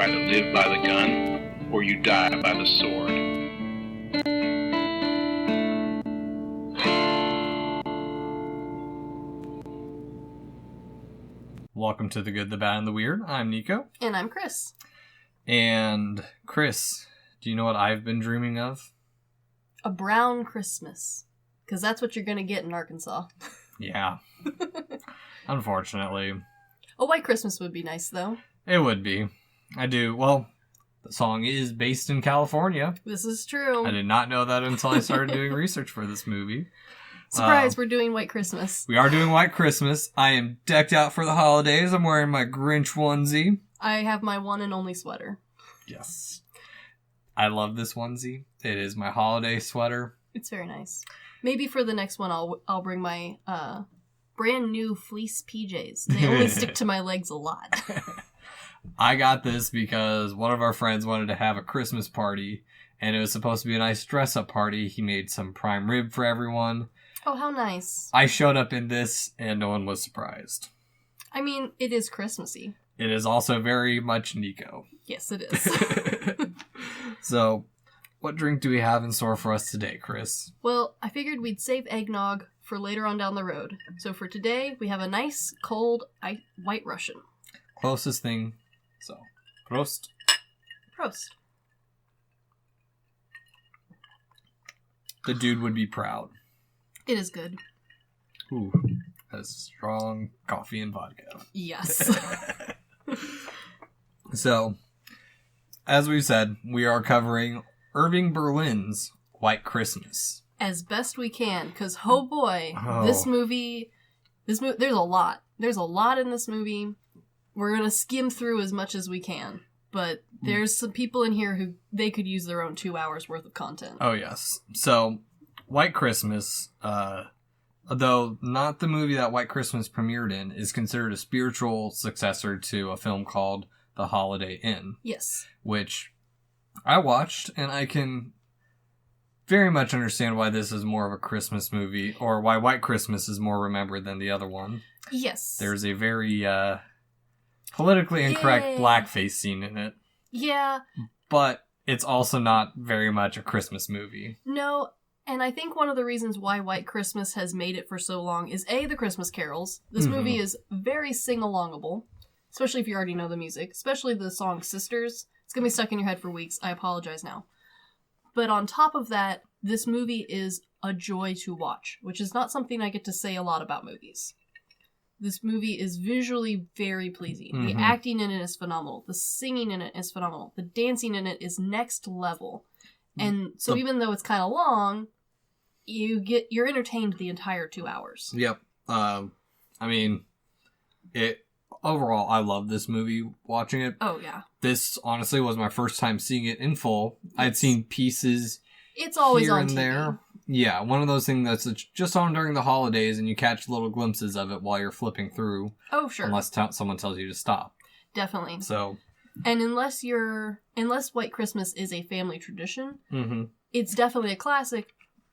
You either live by the gun or you die by the sword. Welcome to The Good, the Bad, and the Weird. I'm Nico. And I'm Chris. And Chris, do you know what I've been dreaming of? A brown Christmas. Because that's what you're going to get in Arkansas. Yeah. Unfortunately. A white Christmas would be nice, though. It would be. I do. Well, the song is based in California. This is true. I did not know that until I started doing research for this movie. Surprise, we're doing White Christmas. We are doing White Christmas. I am decked out for the holidays. I'm wearing my Grinch onesie. I have my one and only sweater. Yes. I love this onesie. It is my holiday sweater. It's very nice. Maybe for the next one, I'll bring my brand new fleece PJs. They only stick to my legs a lot. I got this because one of our friends wanted to have a Christmas party, and it was supposed to be a nice dress-up party. He made some prime rib for everyone. Oh, how nice. I showed up in this, and no one was surprised. I mean, it is Christmassy. It is also very much Nico. Yes, it is. So, what drink do we have in store for us today, Chris? Well, I figured we'd save eggnog for later on down the road. So for today, we have a nice, cold, White Russian. Closest thing. So, Prost. Prost. The dude would be proud. It is good. Ooh, that's strong coffee and vodka. Yes. So, as we've said, we are covering Irving Berlin's White Christmas. As best we can, because oh boy, this movie, there's a lot. There's a lot in this movie. We're going to skim through as much as we can. But there's some people in here who they could use their own 2 hours worth of content. Oh, yes. So, White Christmas, though not the movie that White Christmas premiered in, is considered a spiritual successor to a film called The Holiday Inn. Yes. Which I watched, and I can very much understand why this is more of a Christmas movie, or why White Christmas is more remembered than the other one. Yes. There's a very politically incorrect blackface scene in it. Yeah. But it's also not very much a Christmas movie. No, and I think one of the reasons why White Christmas has made it for so long is A, the Christmas carols. This movie is very sing-alongable, especially if you already know the music, especially the song Sisters. It's going to be stuck in your head for weeks. I apologize now. But on top of that, this movie is a joy to watch, which is not something I get to say a lot about movies. This movie is visually very pleasing. The acting in it is phenomenal. The singing in it is phenomenal. The dancing in it is next level. And so even though it's kind of long, you're entertained the entire 2 hours. Yep. I mean, overall, I love this movie watching it. Oh, yeah. This, honestly, was my first time seeing it in full. I'd seen pieces it's always here on and TV. There. Yeah, one of those things that's just on during the holidays, and you catch little glimpses of it while you're flipping through. Oh, sure. Unless someone tells you to stop. Definitely. So, and unless White Christmas is a family tradition, mm-hmm. It's definitely a classic.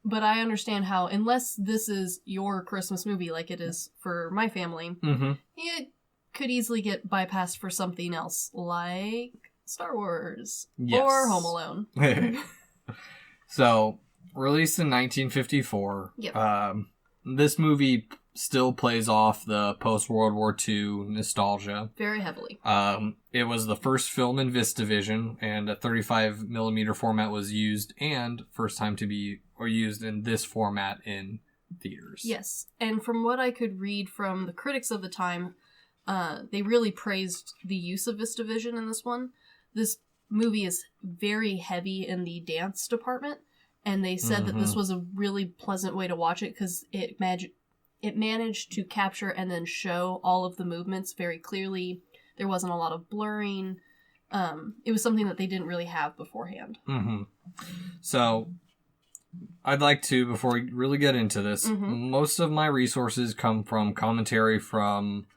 But I understand how, unless this is your Christmas movie, like it is for my family, it could easily get bypassed for something else, like Star Wars or Home Alone. So, released in 1954, this movie still plays off the post-World War II nostalgia. Very heavily. It was the first film in VistaVision, and a 35mm format was used, and first time to be used in this format in theaters. Yes, and from what I could read from the critics of the time, they really praised the use of VistaVision in this one. This movie is very heavy in the dance department, and they said that this was a really pleasant way to watch it because it managed to capture and then show all of the movements very clearly. There wasn't a lot of blurring. It was something that they didn't really have beforehand. So, I'd like to, before we really get into this, most of my resources come from commentary from,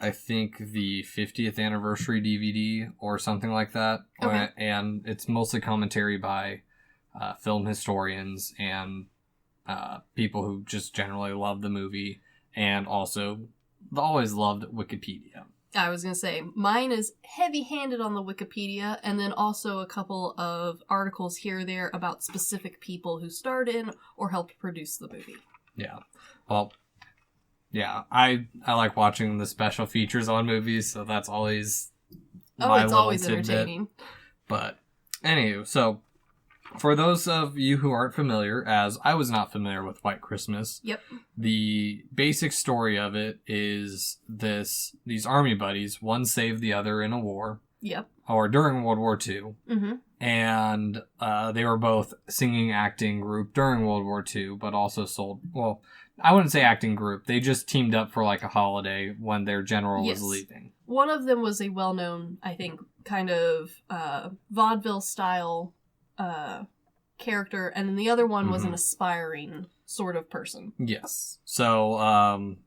I think, the 50th anniversary DVD or something like that. Okay. And it's mostly commentary by film historians and people who just generally love the movie, and also always loved Wikipedia. I was going to say, mine is heavy-handed on the Wikipedia, and then also a couple of articles here or there about specific people who starred in or helped produce the movie. Yeah. Well, yeah, I like watching the special features on movies, so that's always my it's little always tidbit. entertaining. But, anywho, so, for those of you who aren't familiar, as I was not familiar with White Christmas, Yep. the basic story of it is these army buddies, one saved the other in a war, Yep. or during World War II, Mm-hmm. and they were both singing acting group during World War II, but also well, I wouldn't say acting group, they just teamed up for like a holiday when their general was leaving. One of them was a well-known, I think, kind of vaudeville-style character, and then the other one was an aspiring sort of person. Yes. So,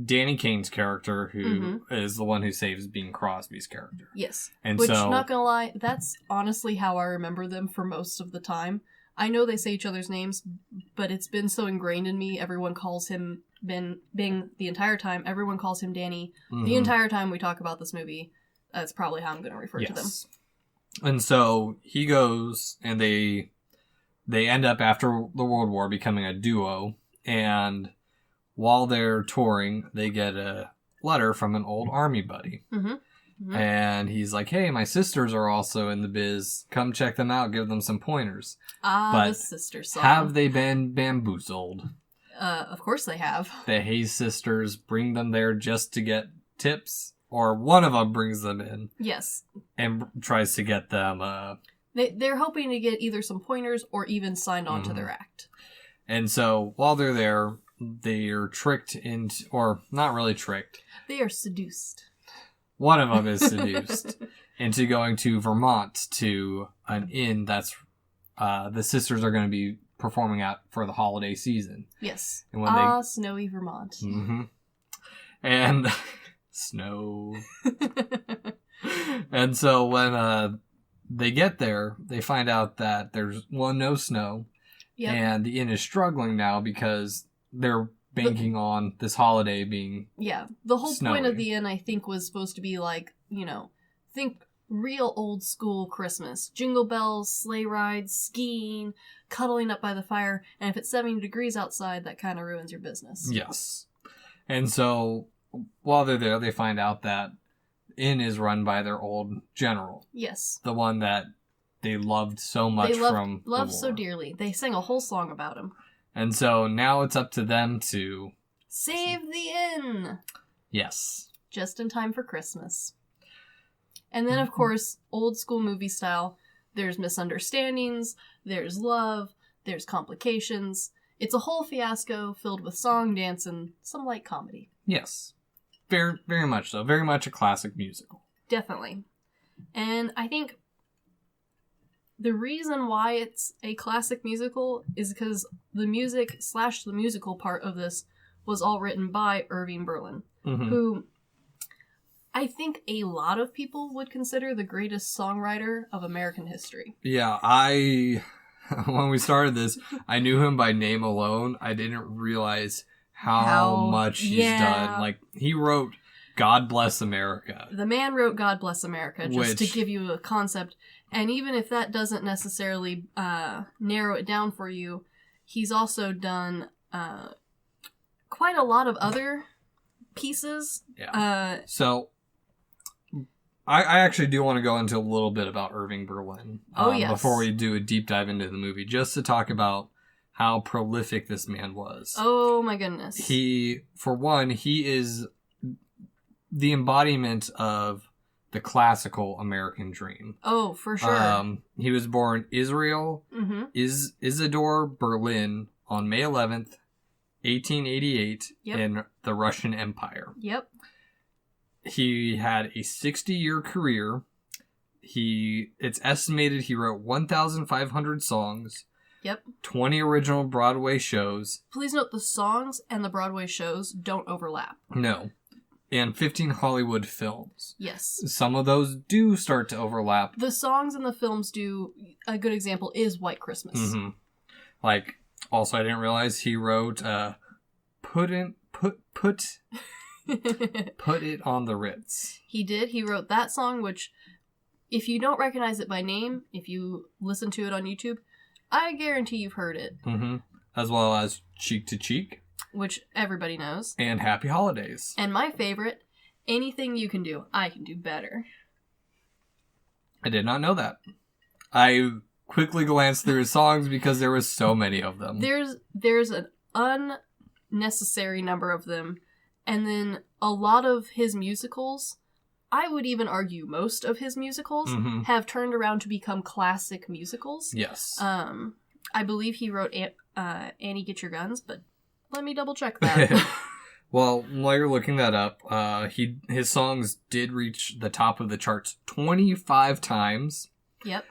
Danny Kane's character, who is the one who saves Bing Crosby's character. Yes. And Which, so, not gonna lie, that's honestly how I remember them for most of the time. I know they say each other's names, but it's been so ingrained in me, everyone calls him Bing the entire time. Everyone calls him Danny. The entire time we talk about this movie, that's probably how I'm going to refer to them. And so he goes, and they end up, after the World War, becoming a duo. And while they're touring, they get a letter from an old army buddy. And he's like, hey, my sisters are also in the biz. Come check them out. Give them some pointers. But the sister song. have they been bamboozled? Of course they have. The Hayes sisters bring them there just to get tips, or one of them brings them in. Yes. And tries to get them... They're hoping to get either some pointers or even signed on to their act. And so, while they're there, they're tricked into... Or, not really tricked. They are seduced. One of them is seduced into going to Vermont to an inn that's... the sisters are going to be performing at for the holiday season. Yes. And when snowy Vermont. And snow. And so when they get there, they find out that there's no snow. Yep. And the inn is struggling now because they're banking on this holiday being the whole snowy. point of the inn, I think, was supposed to be like, think real old school Christmas. Jingle bells, sleigh rides, skiing, cuddling up by the fire, and if it's 70 degrees outside, that kind of ruins your business. Yes. And so, while they're there, they find out that inn is run by their old general. Yes. The one that they loved so much from the war. So dearly. They sang a whole song about him. And so, now it's up to them to... save the inn! Yes. Just in time for Christmas. And then, of course, old school movie style, there's misunderstandings, there's love, there's complications. It's a whole fiasco filled with song, dance, and some light comedy. Yes. Very, very much so. Very much a classic musical. Definitely. And I think the reason why it's a classic musical is because the music / the musical part of this was all written by Irving Berlin, who... I think a lot of people would consider the greatest songwriter of American history. Yeah, when we started this, I knew him by name alone. I didn't realize how much he's done. Like, he wrote God Bless America. The man wrote God Bless America, just to give you a concept. And even if that doesn't necessarily narrow it down for you, he's also done quite a lot of other pieces. Yeah. So... I actually do want to go into a little bit about Irving Berlin before we do a deep dive into the movie, just to talk about how prolific this man was. Oh my goodness. He is the embodiment of the classical American dream. Oh, for sure. He was born Israel Isidore Berlin on May 11th, 1888 in the Russian Empire. Yep. He had a 60-year career. It's estimated he wrote 1,500 songs. Yep. 20 original Broadway shows. Please note the songs and the Broadway shows don't overlap. No. And 15 Hollywood films. Yes. Some of those do start to overlap. The songs and the films do. A good example is White Christmas. Like, also I didn't realize he wrote, Put It on the Ritz. He did. He wrote that song, which, if you don't recognize it by name, if you listen to it on YouTube, I guarantee you've heard it. Mm-hmm. As well as Cheek to Cheek. Which everybody knows. And Happy Holidays. And my favorite, Anything You Can Do, I Can Do Better. I did not know that. I quickly glanced through his songs because there was so many of them. There's an unnecessary number of them. And then a lot of his musicals, I would even argue most of his musicals, have turned around to become classic musicals. Yes. I believe he wrote Annie, Get Your Guns, but let me double check that. Well, while you're looking that up, his songs did reach the top of the charts 25 times. Yep.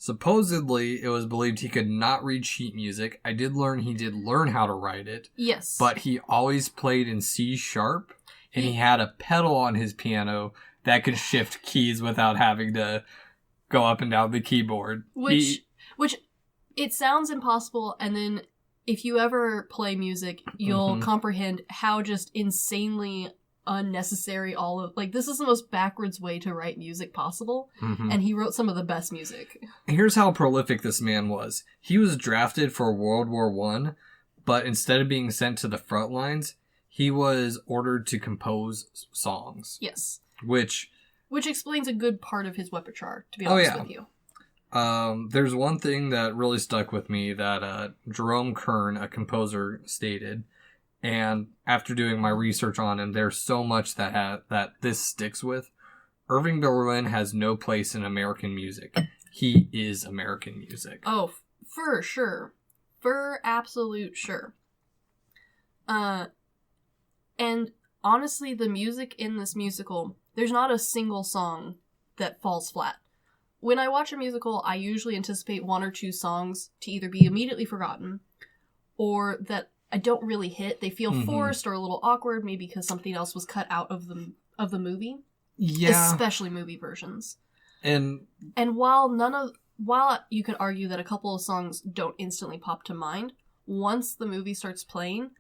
Supposedly, it was believed he could not read sheet music. I did learn he did learn how to write it. Yes. But he always played in C sharp, and he had a pedal on his piano that could shift keys without having to go up and down the keyboard. Which it sounds impossible, and then if you ever play music, you'll comprehend how just insanely unnecessary this is the most backwards way to write music possible, and he wrote some of the best music. Here's how prolific this man was. He was drafted for World War I, but instead of being sent to the front lines, he was ordered to compose songs. Yes. Which explains a good part of his repertoire, to be honest with you. There's one thing that really stuck with me that Jerome Kern, a composer, stated. And after doing my research on him, there's so much that this sticks with. Irving Berlin has no place in American music. He is American music. Oh, for sure. For absolute sure. And honestly, the music in this musical, there's not a single song that falls flat. When I watch a musical, I usually anticipate one or two songs to either be immediately forgotten or that I don't really hit. They feel forced or a little awkward, maybe because something else was cut out of the movie. Yeah. Especially movie versions. And while you can argue that a couple of songs don't instantly pop to mind, once the movie starts playing,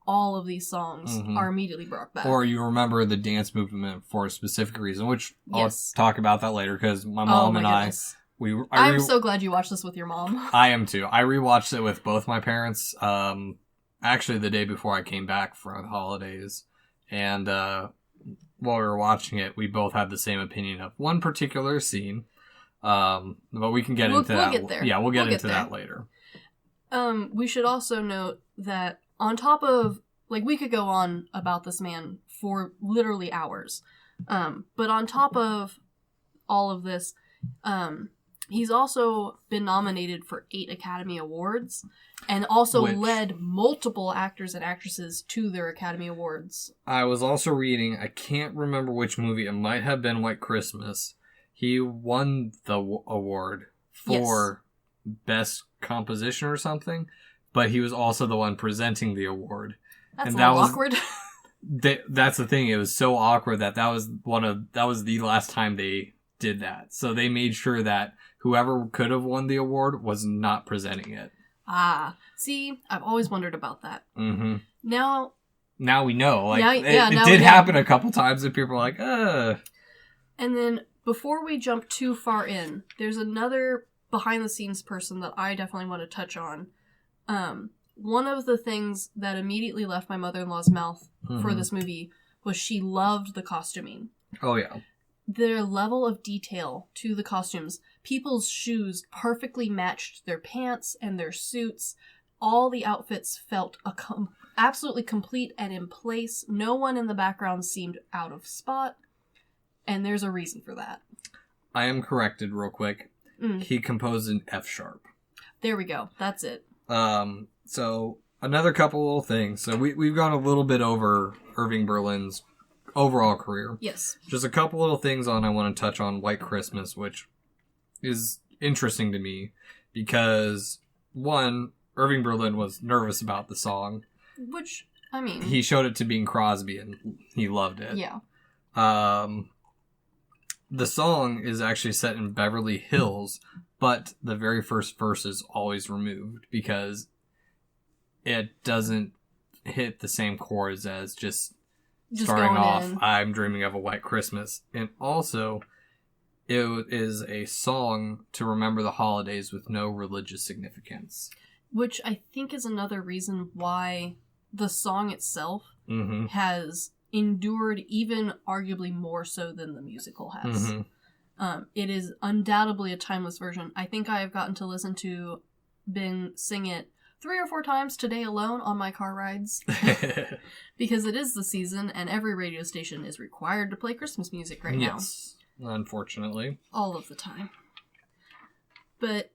all of these songs are immediately brought back. Or you remember the dance movement for a specific reason, which I'll talk about that later because my mom and goodness. I'm so glad you watched this with your mom. I am too. I rewatched it with both my parents. Actually, the day before I came back for the holidays, and while we were watching it, we both had the same opinion of one particular scene. But we can get into that. Get there. Yeah, we'll get into that later. We should also note that on top of, we could go on about this man for literally hours. But on top of all of this, he's also been nominated for 8 Academy Awards and also led multiple actors and actresses to their Academy Awards. I was also reading, I can't remember which movie, it might have been White Christmas. He won the award for Best Composition or something, but he was also the one presenting the award. That's a little awkward. That's the thing, it was so awkward that was the last time they did that. So they made sure that whoever could have won the award was not presenting it. Ah, see, I've always wondered about that. Now we know. It did happen a couple times and people were like, ugh. And then, before we jump too far in, there's another behind-the-scenes person that I definitely want to touch on. One of the things that immediately left my mother-in-law's mouth for this movie was she loved the costuming. Oh, yeah. Their level of detail to the costumes. People's shoes perfectly matched their pants and their suits. All the outfits felt absolutely complete and in place. No one in the background seemed out of spot. And there's a reason for that. I am corrected real quick. He composed in F sharp. There we go. That's it. So another couple little things. So we've gone a little bit over Irving Berlin's overall career. Yes. Just a couple little things I want to touch on White Christmas, which is interesting to me because, one, Irving Berlin was nervous about the song. Which, I mean... He showed it to Bing Crosby and he loved it. Yeah. The song is actually set in Beverly Hills, but the very first verse is always removed because it doesn't hit the same chords as just Just starting going off, in. I'm Dreaming of a White Christmas. And also, it is a song to remember the holidays with no religious significance. Which I think is another reason why the song itself Mm-hmm. has endured even arguably more so than the musical has. Mm-hmm. It is undoubtedly a timeless version. I think I have gotten to listen to Ben sing it 3 or 4 times today alone on my car rides. Because it is the season and every radio station is required to play Christmas music right now. Yes, unfortunately. All of the time. But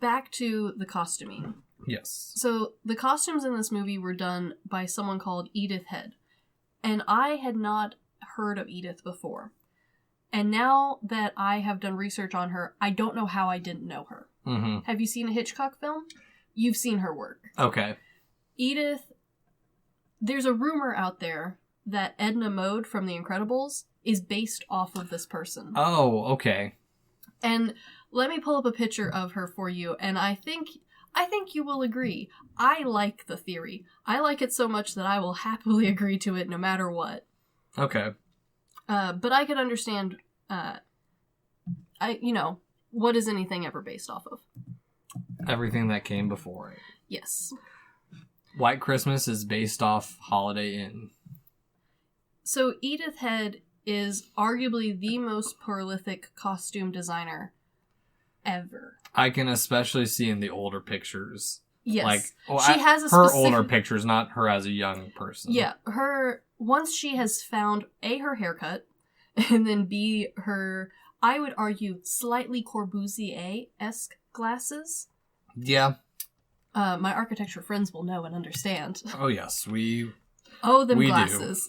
back to the costuming. Yes. So the costumes in this movie were done by someone called Edith Head. And I had not heard of Edith before. And now that I have done research on her, I don't know how I didn't know her. Mm-hmm. Have you seen a Hitchcock film? You've seen her work. Okay. Edith, there's a rumor out there that Edna Mode from The Incredibles is based off of this person. Oh, okay. And let me pull up a picture of her for you, and I think you will agree. I like the theory. I like it so much that I will happily agree to it no matter what. Okay. But I could understand, what is anything ever based off of? Everything that came before it. Yes. White Christmas is based off Holiday Inn. So Edith Head is arguably the most prolific costume designer ever. I can especially see in the older pictures. Yes. Like, she has a her specific... older pictures, not her as a young person. Yeah, once she has found A, her haircut, and then B, her, I would argue, slightly Corbusier-esque glasses. Yeah. My architecture friends will know and understand. Oh, yes. We glasses.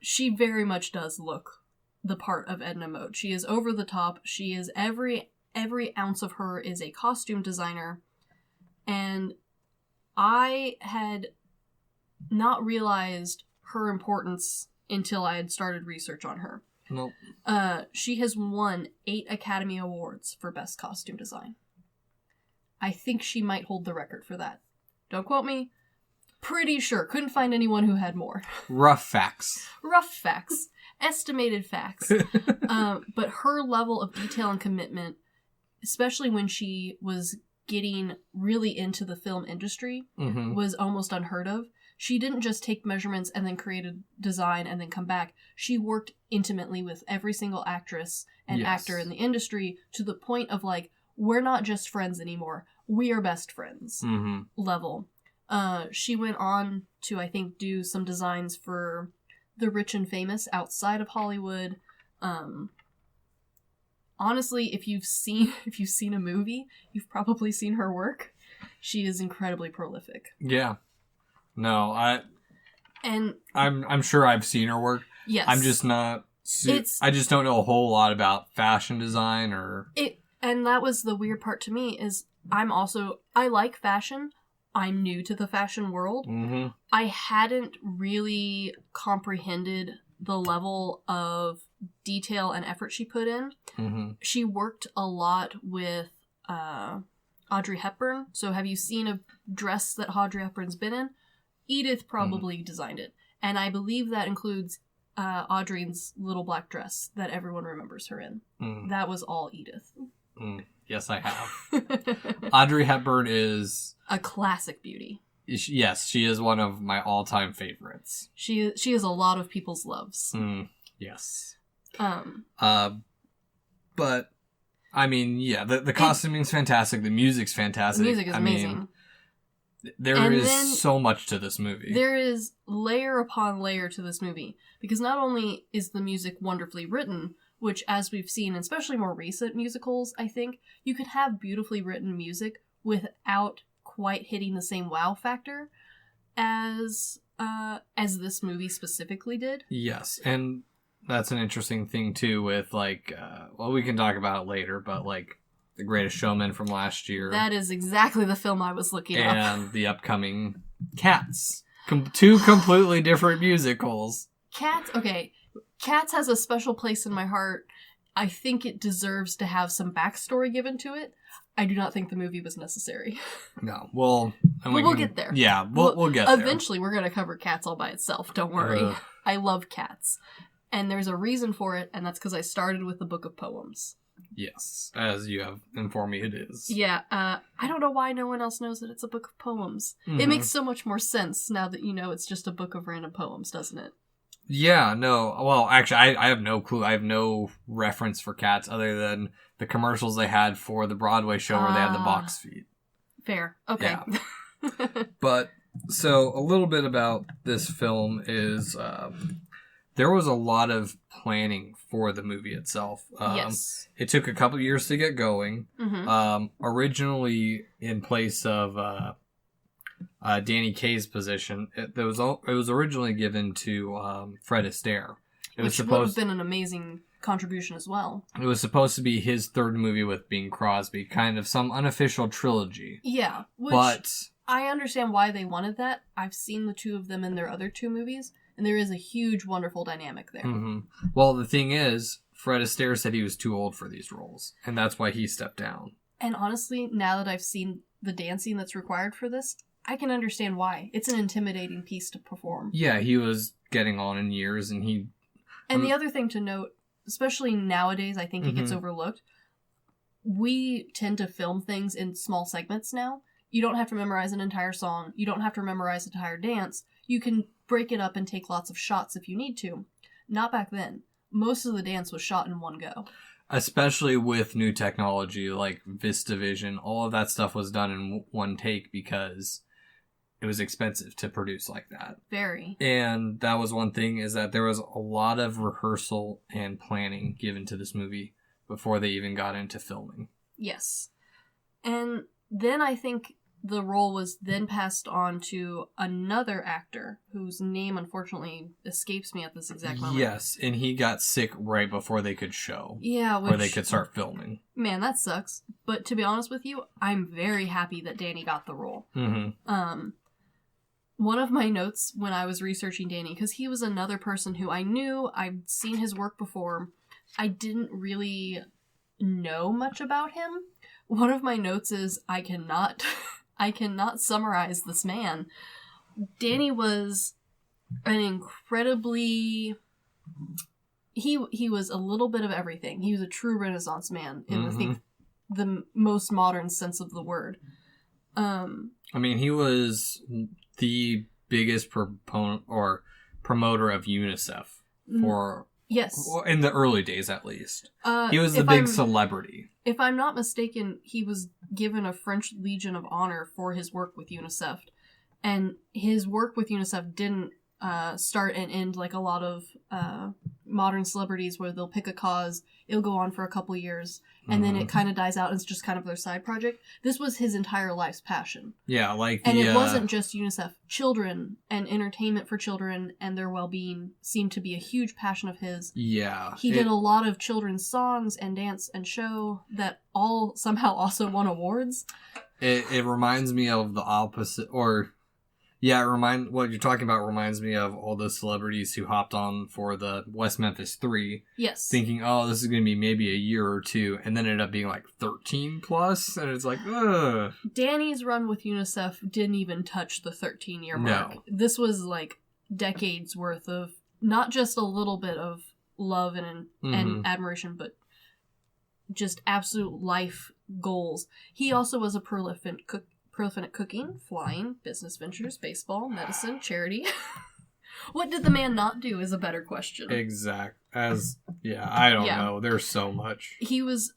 She very much does look the part of Edna Mode. She is over the top. She is every ounce of her is a costume designer. And I had not realized her importance until I had started research on her. Nope. She has won 8 Academy Awards for Best Costume Design. I think she might hold the record for that. Don't quote me. Pretty sure. Couldn't find anyone who had more. Rough facts. Rough facts. Estimated facts. But her level of detail and commitment, especially when she was getting really into the film industry, was almost unheard of. She didn't just take measurements and then create a design and then come back. She worked intimately with every single actress and actor in the industry to the point of like, we're not just friends anymore. We are best friends level. She went on to, I think, do some designs for the rich and famous outside of Hollywood. Honestly, if you've seen a movie, you've probably seen her work. She is incredibly prolific. Yeah. No, I'm sure I've seen her work. Yes. I'm just not. I just don't know a whole lot about fashion design or. And that was the weird part to me is I like fashion. I'm new to the fashion world. Mm-hmm. I hadn't really comprehended the level of detail and effort she put in. Mm-hmm. She worked a lot with Audrey Hepburn. So have you seen a dress that Audrey Hepburn's been in? Edith probably designed it. And I believe that includes Audrey's little black dress that everyone remembers her in. Mm. That was all Edith. Yes, I have. Audrey Hepburn is... a classic beauty. Yes, she is one of my all-time favorites. She is a lot of people's loves. Yes. But, I mean, yeah, the costuming's fantastic. The music's fantastic. The music is amazing. Mean, there is so much to this movie. There is layer upon layer to this movie. Because not only is the music wonderfully written, which, as we've seen, especially more recent musicals, I think, you could have beautifully written music without quite hitting the same wow factor as this movie specifically did. Yes, and that's an interesting thing, too, with, like, we can talk about it later, but, like, The Greatest Showman from last year. That is exactly the film I was looking at. And the upcoming Cats. 2 completely different musicals. Cats, okay. Cats has a special place in my heart. I think it deserves to have some backstory given to it. I do not think the movie was necessary. No. Well, we'll get there. Yeah, we'll get there. Eventually, we're going to cover Cats all by itself. Don't worry. I love Cats. And there's a reason for it, and that's because I started with the Book of Poems. Yes, as you have informed me it is. Yeah, I don't know why no one else knows that it's a book of poems. Mm-hmm. It makes so much more sense now that you know it's just a book of random poems, doesn't it? Yeah, no. Well, actually, I have no clue. I have no reference for Cats other than the commercials they had for the Broadway show where they had the box feet. Fair. Okay. Yeah. But, so, a little bit about this film is... there was a lot of planning for the movie itself. Yes. It took a couple years to get going. Mm-hmm. Originally, in place of Danny Kaye's position, it was originally given to Fred Astaire. Which would have been an amazing contribution as well. It was supposed to be his third movie with Bing Crosby, kind of some unofficial trilogy. Yeah, but I understand why they wanted that. I've seen the two of them in their other two movies. And there is a huge, wonderful dynamic there. Mm-hmm. Well, the thing is, Fred Astaire said he was too old for these roles. And that's why he stepped down. And honestly, now that I've seen the dancing that's required for this, I can understand why. It's an intimidating piece to perform. Yeah, he was getting on in years and he... And the other thing to note, especially nowadays, I think it gets overlooked. We tend to film things in small segments now. You don't have to memorize an entire song. You don't have to memorize an entire dance. You can break it up and take lots of shots if you need to. Not back then. Most of the dance was shot in one go. Especially with new technology like VistaVision, all of that stuff was done in one take because it was expensive to produce like that. Very. And that was one thing, is that there was a lot of rehearsal and planning given to this movie before they even got into filming. Yes. And then I think the role was then passed on to another actor whose name unfortunately escapes me at this exact moment. Yes, and he got sick right before they could show. Yeah, or they could start filming. Man, that sucks. But to be honest with you, I'm very happy that Danny got the role. Mm-hmm. One of my notes when I was researching Danny, because he was another person who I knew, I'd seen his work before, I didn't really know much about him. One of my notes is, I cannot summarize this man. Danny was an incredibly... He was a little bit of everything. He was a true Renaissance man in I think the most modern sense of the word. I mean, he was the biggest proponent or promoter of UNICEF for... Yes. In the early days, at least. He was the big celebrity. If I'm not mistaken, he was given a French Legion of Honor for his work with UNICEF. And his work with UNICEF didn't start and end like a lot of modern celebrities where they'll pick a cause, it'll go on for a couple years, and then it kind of dies out and it's just kind of their side project. This was his entire life's passion. Yeah, like and it wasn't just UNICEF. Children and entertainment for children and their well-being seemed to be a huge passion of his. Yeah. He did a lot of children's songs and dance and show that all somehow also won awards. It reminds me of the opposite, or... Yeah, what you're talking about reminds me of all those celebrities who hopped on for the West Memphis 3. Yes. Thinking, oh, this is going to be maybe a year or two, and then it ended up being like 13 plus, and it's like, ugh. Danny's run with UNICEF didn't even touch the 13-year mark. No. This was like decades worth of not just a little bit of love and admiration, but just absolute life goals. He also was a prolific cooking, flying, business ventures, baseball, medicine, charity. What did the man not do is a better question. Exact. I don't know. There's so much. He was...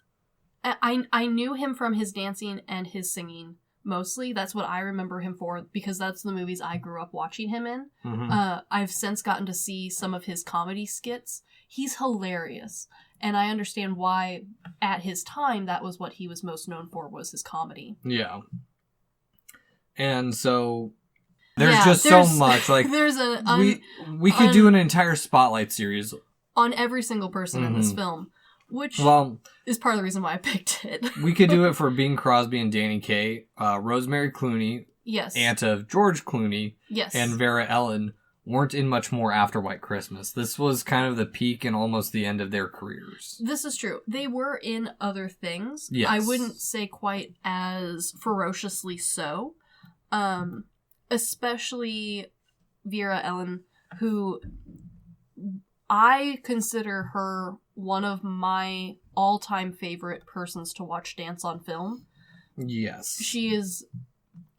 I knew him from his dancing and his singing, mostly. That's what I remember him for, because that's the movies I grew up watching him in. Mm-hmm. I've since gotten to see some of his comedy skits. He's hilarious. And I understand why, at his time, that was what he was most known for, was his comedy. Yeah. And so there's so much. Like we could do an entire spotlight series on every single person in this film, which is part of the reason why I picked it. We could do it for Bing Crosby and Danny Kaye, Rosemary Clooney, yes, aunt of George Clooney, yes, and Vera-Ellen. weren't in much more after White Christmas. This was kind of the peak and almost the end of their careers. This is true. They were in other things. Yes. I wouldn't say quite as ferociously so. Especially Vera-Ellen, who I consider her one of my all-time favorite persons to watch dance on film. Yes.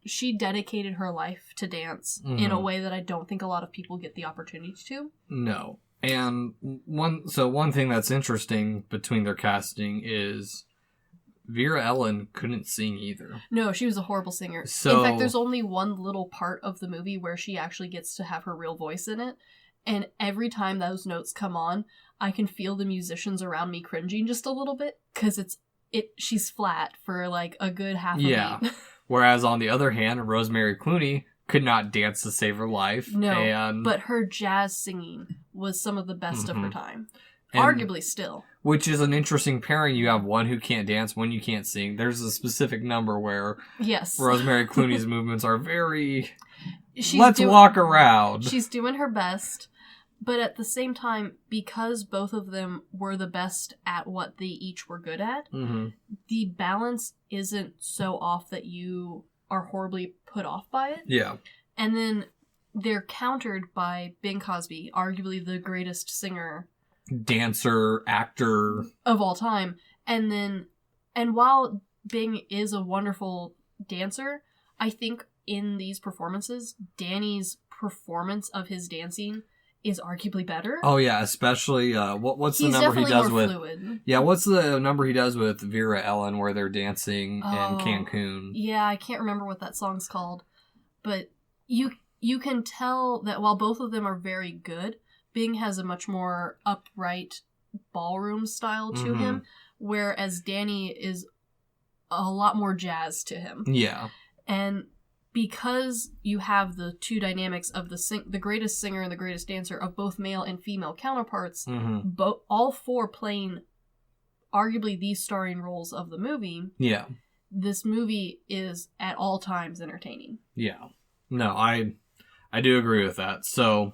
She dedicated her life to dance in a way that I don't think a lot of people get the opportunity to. No. And one thing that's interesting between their casting is Vera-Ellen couldn't sing either. No, she was a horrible singer. So, in fact, there's only one little part of the movie where she actually gets to have her real voice in it. And every time those notes come on, I can feel the musicians around me cringing just a little bit because she's flat for like a good half a beat. Whereas on the other hand, Rosemary Clooney could not dance to save her life. No, but her jazz singing was some of the best of her time. And arguably still. Which is an interesting pairing. You have one who can't dance, one you can't sing. There's a specific number where Rosemary Clooney's movements are very... walk around. She's doing her best. But at the same time, because both of them were the best at what they each were good at, the balance isn't so off that you are horribly put off by it. Yeah. And then they're countered by Bing Crosby, arguably the greatest singer, dancer, actor of all time. And while Bing is a wonderful dancer, I think in these performances, Danny's performance of his dancing is arguably better. Oh yeah, especially what's the number he does with fluid. Yeah, what's the number he does with Vera-Ellen where they're dancing in Cancun? Yeah, I can't remember what that song's called. But you can tell that while both of them are very good, Bing has a much more upright ballroom style to him, whereas Danny is a lot more jazz to him. Yeah. And because you have the two dynamics of the greatest singer and the greatest dancer of both male and female counterparts, all four playing arguably the starring roles of the movie, this movie is at all times entertaining. Yeah. No, I do agree with that. So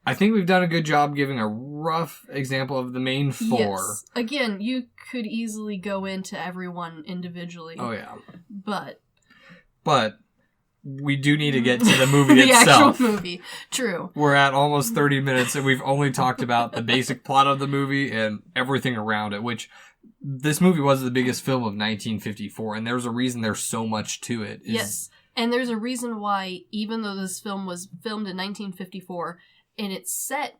I think we've done a good job giving a rough example of the main four. Yes. Again, you could easily go into everyone individually. Oh, yeah. But we do need to get to the movie itself. The actual movie. True. We're at almost 30 minutes and we've only talked about the basic plot of the movie and everything around it, which this movie was the biggest film of 1954, and there's a reason there's so much to it. Yes. And there's a reason why, even though this film was filmed in 1954, and it's set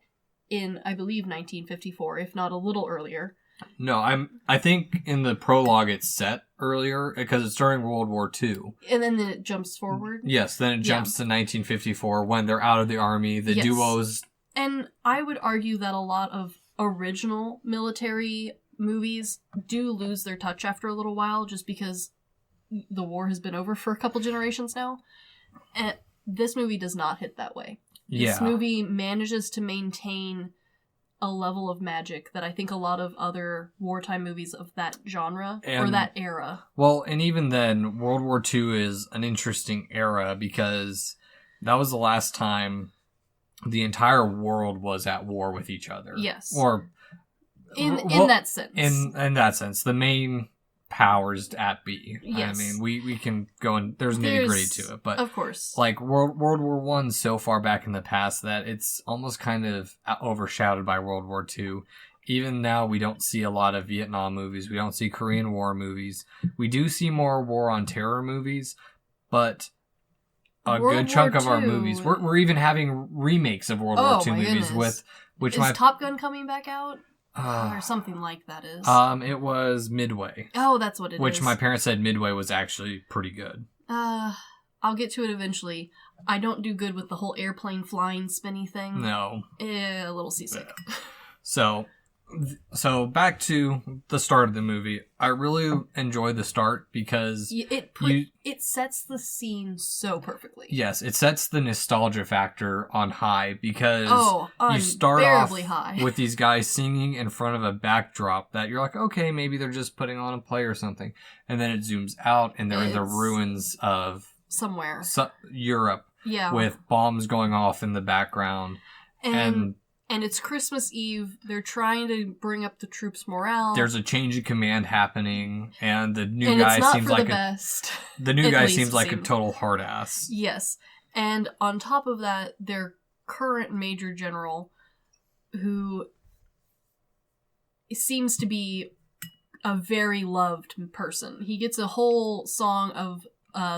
in, I believe, 1954, if not a little earlier. No, I think in the prologue it's set earlier because it's during World War II. And then it jumps forward? Yes, then it jumps to 1954 when they're out of the army, the duos. And I would argue that a lot of original military movies do lose their touch after a little while just because the war has been over for a couple generations now. And this movie does not hit that way. This movie manages to maintain a level of magic that I think a lot of other wartime movies of that genre or that era. Well, and even then, World War II is an interesting era because that was the last time the entire world was at war with each other. Yes. Or in that sense. In that sense, the main powers at be. Yes. I mean, we can go and there's nitty-gritty to it, but of course, like World War I's so far back in the past that it's almost kind of overshadowed by World War II. Even now, we don't see a lot of Vietnam movies. We don't see Korean War movies. We do see more war on terror movies, but a good chunk of our movies, we're even having remakes of World War II movies with which is Top Gun coming back out? Or something like that is. It was Midway. Oh, that's what it is. Which my parents said Midway was actually pretty good. I'll get to it eventually. I don't do good with the whole airplane flying spinny thing. No. A little seasick. So back to the start of the movie. I really enjoy the start because it sets the scene so perfectly. Yes, it sets the nostalgia factor on high because you start off with these guys singing in front of a backdrop that you're like, okay, maybe they're just putting on a play or something. And then it zooms out and they're in the ruins of somewhere. Europe. Yeah. with bombs going off in the background. And it's Christmas Eve. They're trying to bring up the troops' morale. There's a change of command happening, and the new and guy it's not seems for like the best. the new At guy least seems like a seemed. total hard ass. Yes. And on top of that, their current major general, who seems to be a very loved person. He gets a whole song of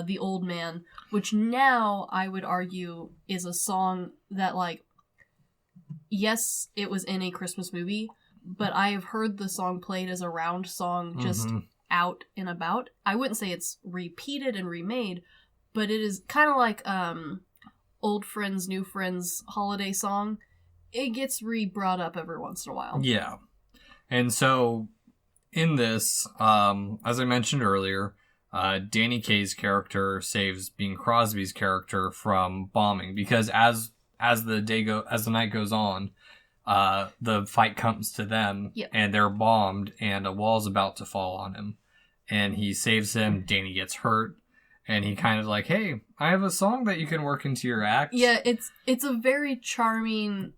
The Old Man, which now I would argue is a song that, like, yes, it was in a Christmas movie, but I have heard the song played as a round song just out and about. I wouldn't say it's repeated and remade, but it is kind of like Old Friends, New Friends holiday song. It gets re-brought up every once in a while. Yeah. And so, in this, as I mentioned earlier, Danny Kaye's character saves Bing Crosby's character from bombing, because as the night goes on, the fight comes to them, and they're bombed, and a wall's about to fall on him, and he saves him. Danny gets hurt, and he kind of like, hey, I have a song that you can work into your act. Yeah, it's a very charming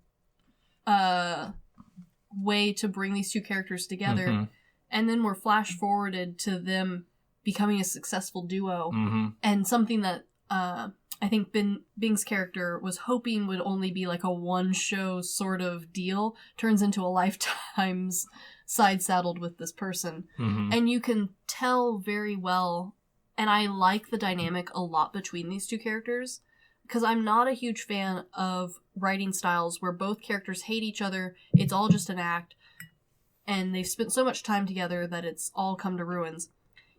way to bring these two characters together, and then we're flash forwarded to them becoming a successful duo, and something that I think Bing's character was hoping would only be like a one-show sort of deal turns into a lifetime's side-saddled with this person. And you can tell very well, and I like the dynamic a lot between these two characters, because I'm not a huge fan of writing styles where both characters hate each other, it's all just an act, and they've spent so much time together that it's all come to ruins.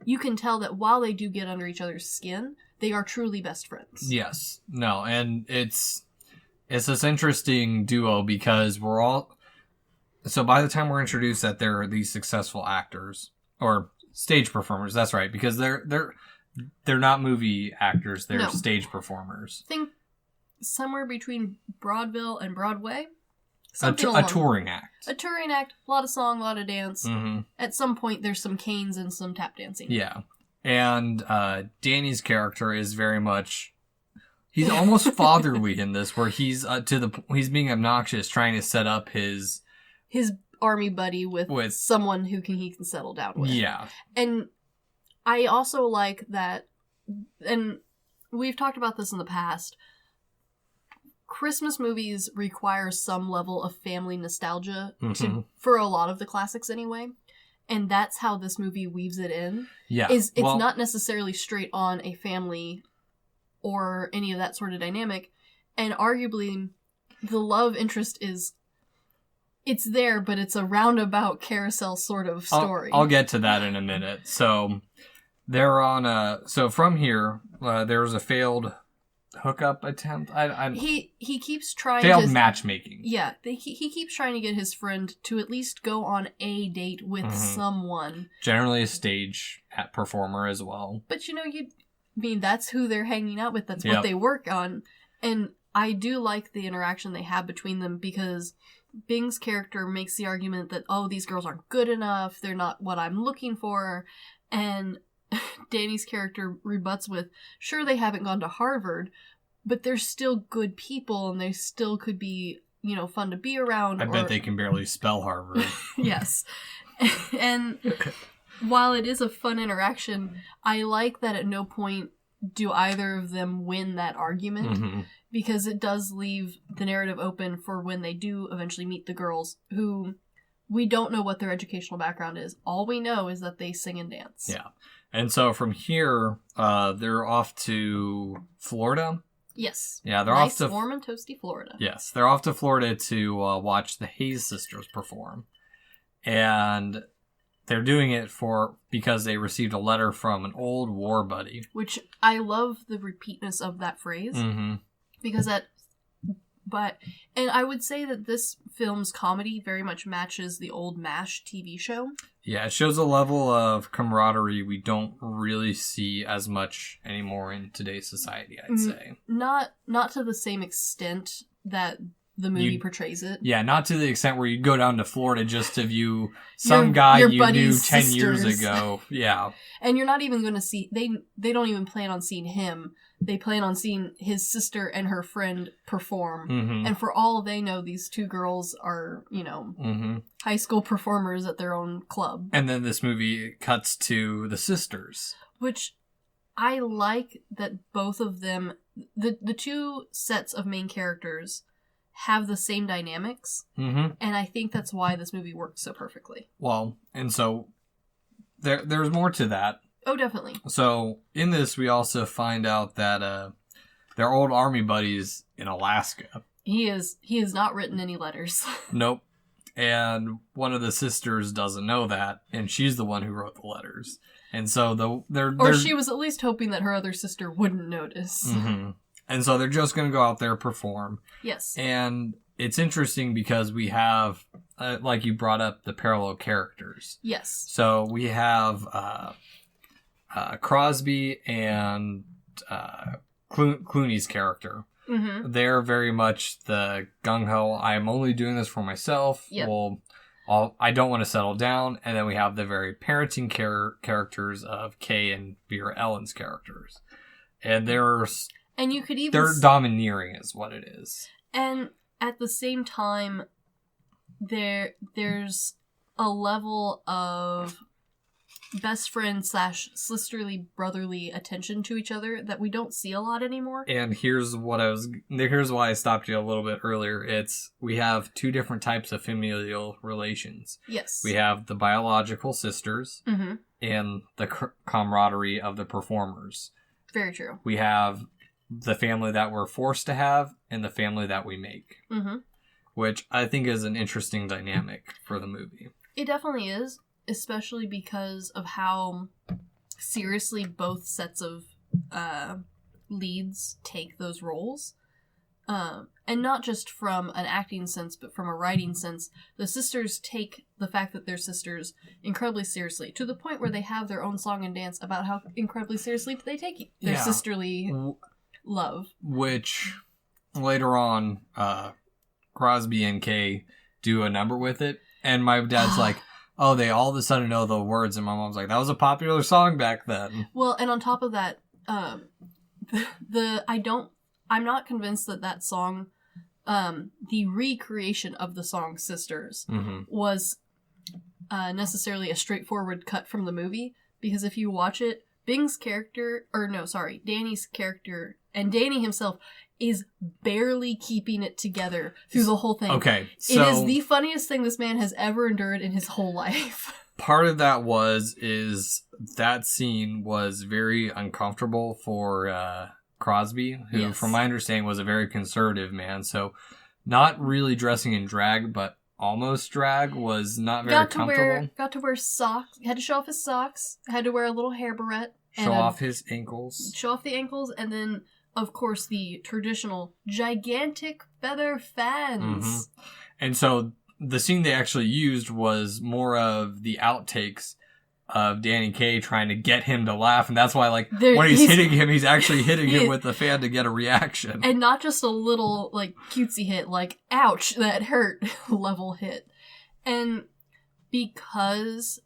You can tell that while they do get under each other's skin, they are truly best friends. Yes. No, and it's this interesting duo because we're all... So by the time we're introduced that they're these successful actors, or stage performers, that's right, because they're not movie actors, they're stage performers. I think somewhere between Broadville and Broadway. A touring act. A touring act, a lot of song, a lot of dance. At some point there's some canes and some tap dancing. Yeah. And Danny's character is very much... He's almost fatherly in this, where he's he's being obnoxious, trying to set up his army buddy with someone he can settle down with. Yeah. And I also like that, and we've talked about this in the past, Christmas movies require some level of family nostalgia for a lot of the classics anyway. And that's how this movie weaves it in. Yeah. It's not necessarily straight on a family or any of that sort of dynamic. And arguably, the love interest it's there, but it's a roundabout carousel sort of story. I'll get to that in a minute. So they're on so from here, there was a failed hookup attempt. He keeps trying failed matchmaking. Yeah, he keeps trying to get his friend to at least go on a date with someone. Generally a stage performer as well. But that's who they're hanging out with. That's what they work on. And I do like the interaction they have between them, because Bing's character makes the argument that, oh, these girls aren't good enough, they're not what I'm looking for, and Danny's character rebuts with, sure, they haven't gone to Harvard, but they're still good people, and they still could be, fun to be around. I bet they can barely spell Harvard. Yes. And while it is a fun interaction, I like that at no point do either of them win that argument, because it does leave the narrative open for when they do eventually meet the girls, who we don't know what their educational background is. All we know is that they sing and dance. Yeah. And so from here, they're off to Florida. Yes. Yeah, they're nice, off to warm and toasty Florida. Yes, they're off to Florida to watch the Hayes sisters perform, and they're doing it because they received a letter from an old war buddy. Which I love the repeatness of that phrase, because and I would say that this film's comedy very much matches the old MASH TV show. Yeah, it shows a level of camaraderie we don't really see as much anymore in today's society, I'd say. Not to the same extent that the movie portrays it. Yeah, not to the extent where you go down to Florida just to view some guy you knew 10 years ago. Yeah. And you're not even going to see... They don't even plan on seeing him. They plan on seeing his sister and her friend perform. Mm-hmm. And for all they know, these two girls are, high school performers at their own club. And then this movie cuts to the sisters. Which I like that both of them... The two sets of main characters have the same dynamics, and I think that's why this movie works so perfectly. Well, and so there's more to that. Oh, definitely. So in this, we also find out that they're old army buddies in Alaska. He has not written any letters. Nope. And one of the sisters doesn't know that, and she's the one who wrote the letters. And so or she was at least hoping that her other sister wouldn't notice. Mm-hmm. And so they're just going to go out there perform. Yes. And it's interesting because we have, like you brought up, the parallel characters. Yes. So we have Crosby and Clooney's character. Mm-hmm. They're very much the gung-ho, I'm only doing this for myself. Yep. Well, I don't want to settle down. And then we have the very parenting characters of Kay and Vera-Ellen's characters. And you could even... They're domineering is what it is. And at the same time, there's a level of best friend / sisterly brotherly attention to each other that we don't see a lot anymore. And here's why I stopped you a little bit earlier. We have two different types of familial relations. Yes. We have the biological sisters and the camaraderie of the performers. Very true. We have the family that we're forced to have and the family that we make. Which I think is an interesting dynamic for the movie. It definitely is. Especially because of how seriously both sets of leads take those roles. And not just from an acting sense, but from a writing sense. The sisters take the fact that they're sisters incredibly seriously, to the point where they have their own song and dance about how incredibly seriously they take their sisterly love. Which, later on, Crosby and Kay do a number with it. And my dad's like, oh, they all of a sudden know the words, and my mom's like, that was a popular song back then. Well, and on top of that, I'm not convinced that song, the recreation of the song Sisters was necessarily a straightforward cut from the movie, because if you watch it, Danny's character, and Danny himself is barely keeping it together through the whole thing. Okay, so... It is the funniest thing this man has ever endured in his whole life. Part of that is that scene was very uncomfortable for Crosby, who, from my understanding, was a very conservative man. So not really dressing in drag, but almost drag was not very comfortable. Got to wear socks. Had to show off his socks. Had to wear a little hair barrette. Show off his ankles. Show off the ankles, and then... Of course, the traditional gigantic feather fans. And so the scene they actually used was more of the outtakes of Danny Kaye trying to get him to laugh. And that's why, when he's hitting him, he's actually hitting him with the fan to get a reaction. And not just a little, cutesy hit, ouch, that hurt level hit. And because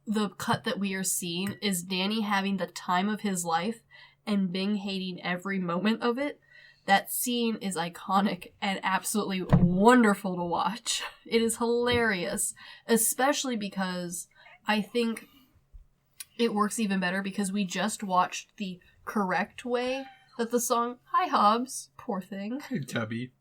the cut that we are seeing is Danny having the time of his life, and Bing hating every moment of it, that scene is iconic and absolutely wonderful to watch. It is hilarious, especially because I think it works even better because we just watched the correct way that the song... Hi, Hobbs. Poor thing. Hey, Tubby.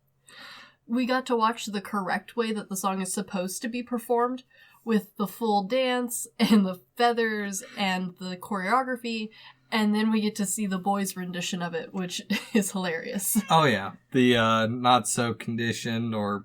We got to watch the correct way that the song is supposed to be performed, with the full dance and the feathers and the choreography. And then we get to see the boys' rendition of it, which is hilarious. Oh, yeah. The not so conditioned or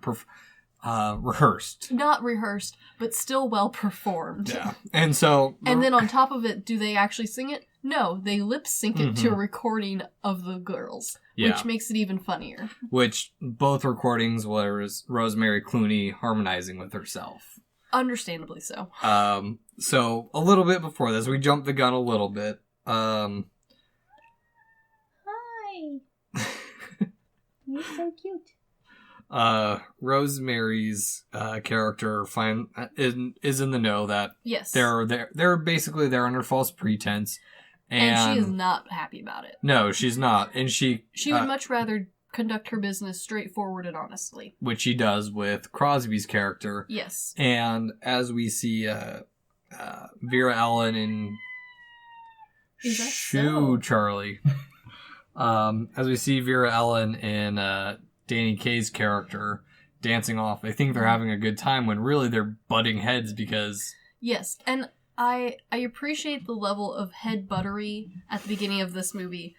rehearsed. Not rehearsed, but still well performed. Yeah. And so... And then on top of it, do they actually sing it? No, they lip sync it to a recording of the girls, which makes it even funnier. Which both recordings was Rosemary Clooney harmonizing with herself. Understandably so. So a little bit before this, we jumped the gun a little bit. Hi. You're so cute. Rosemary's character is in the know that Yes. they're basically there under false pretense. And she is not happy about it. No, she's not. And she would much rather conduct her business straightforward and honestly. Which she does with Crosby's character. Yes. And as we see Vera-Ellen and Charlie. As we see Vera-Ellen and Danny Kaye's character dancing off, I think they're having a good time when really they're butting heads because... Yes, and I appreciate the level of head buttery at the beginning of this movie.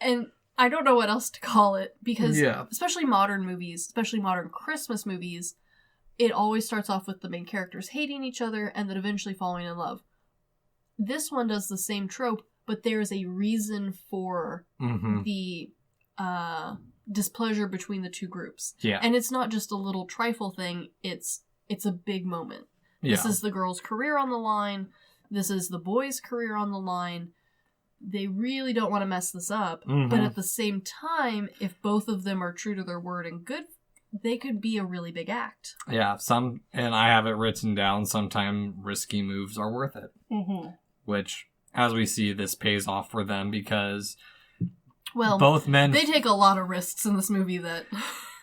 And I don't know what else to call it, because especially modern movies, especially modern Christmas movies, it always starts off with the main characters hating each other and then eventually falling in love. This one does the same trope, but there's a reason for the displeasure between the two groups. Yeah. And it's not just a little trifle thing, it's a big moment. Yeah. This is the girl's career on the line. This is the boy's career on the line. They really don't want to mess this up. But at the same time, if both of them are true to their word and good, they could be a really big act. Yeah, and I have it written down, sometimes risky moves are worth it. Which, as we see, this pays off for them because both men... They take a lot of risks in this movie that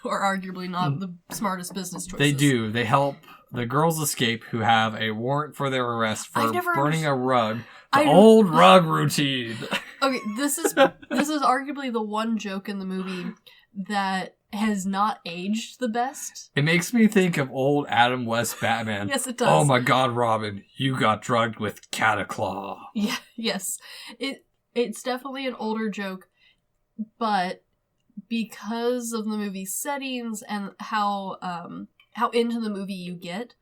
are arguably not the smartest business choices. They do. They help the girls escape who have a warrant for their arrest for burning a rug. The old rug routine. Okay, this is arguably the one joke in the movie that has not aged the best. It makes me think of old Adam West Batman. Yes, it does. Oh my God, Robin, you got drugged with Cataclaw. Yeah, yes. It's definitely an older joke, but because of the movie's settings and how into the movie you get,